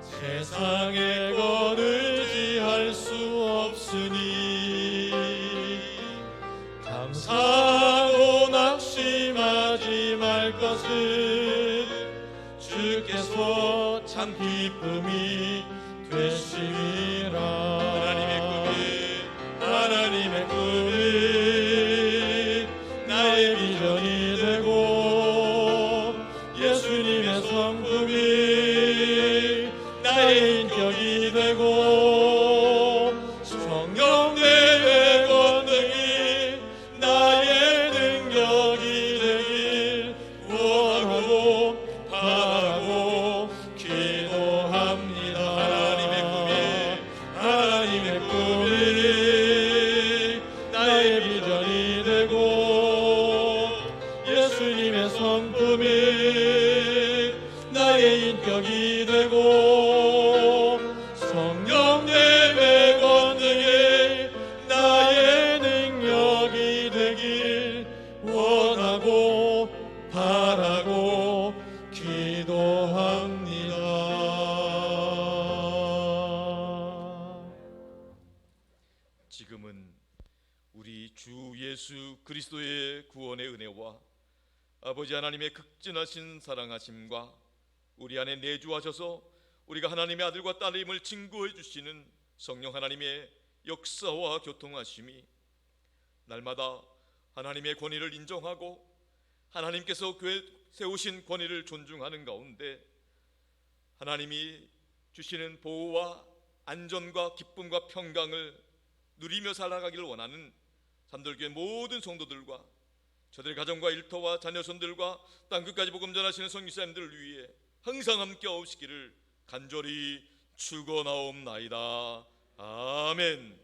Speaker 2: 세상의 것 의지할 수 없으니 감사하고 낙심하지 말 것을 주께서 참 기쁨이 되시리라. 하나님의 꿈이 나의 비전이 되고 예수님의 성품이 나의 인격이 되고 성령의 권능이 나의 능력이 되길 원하고 바라고 기도합니다. 하나님의 꿈이 나의 비전이 되고 예수님의 성품이 나의 인격이 되고 성령의 권능이 나의 능력이 되길 원하고 바라고 기도합니다.
Speaker 1: 지금은 우리 주 예수 그리스도의 구원의 은혜와 아버지 하나님의 극진하신 사랑하심과 우리 안에 내주하셔서 우리가 하나님의 아들과 딸임을 증거해 주시는 성령 하나님의 역사와 교통하심이 날마다 하나님의 권위를 인정하고 하나님께서 세우신 권위를 존중하는 가운데 하나님이 주시는 보호와 안전과 기쁨과 평강을 누리며 살아가기를 원하는 산돌교회 모든 성도들과 저들의 가정과 일터와 자녀손들과 땅끝까지 복음 전하시는 성교사님들을 위해 항상 함께 하시기를 간절히 축원하옵나이다. 아멘.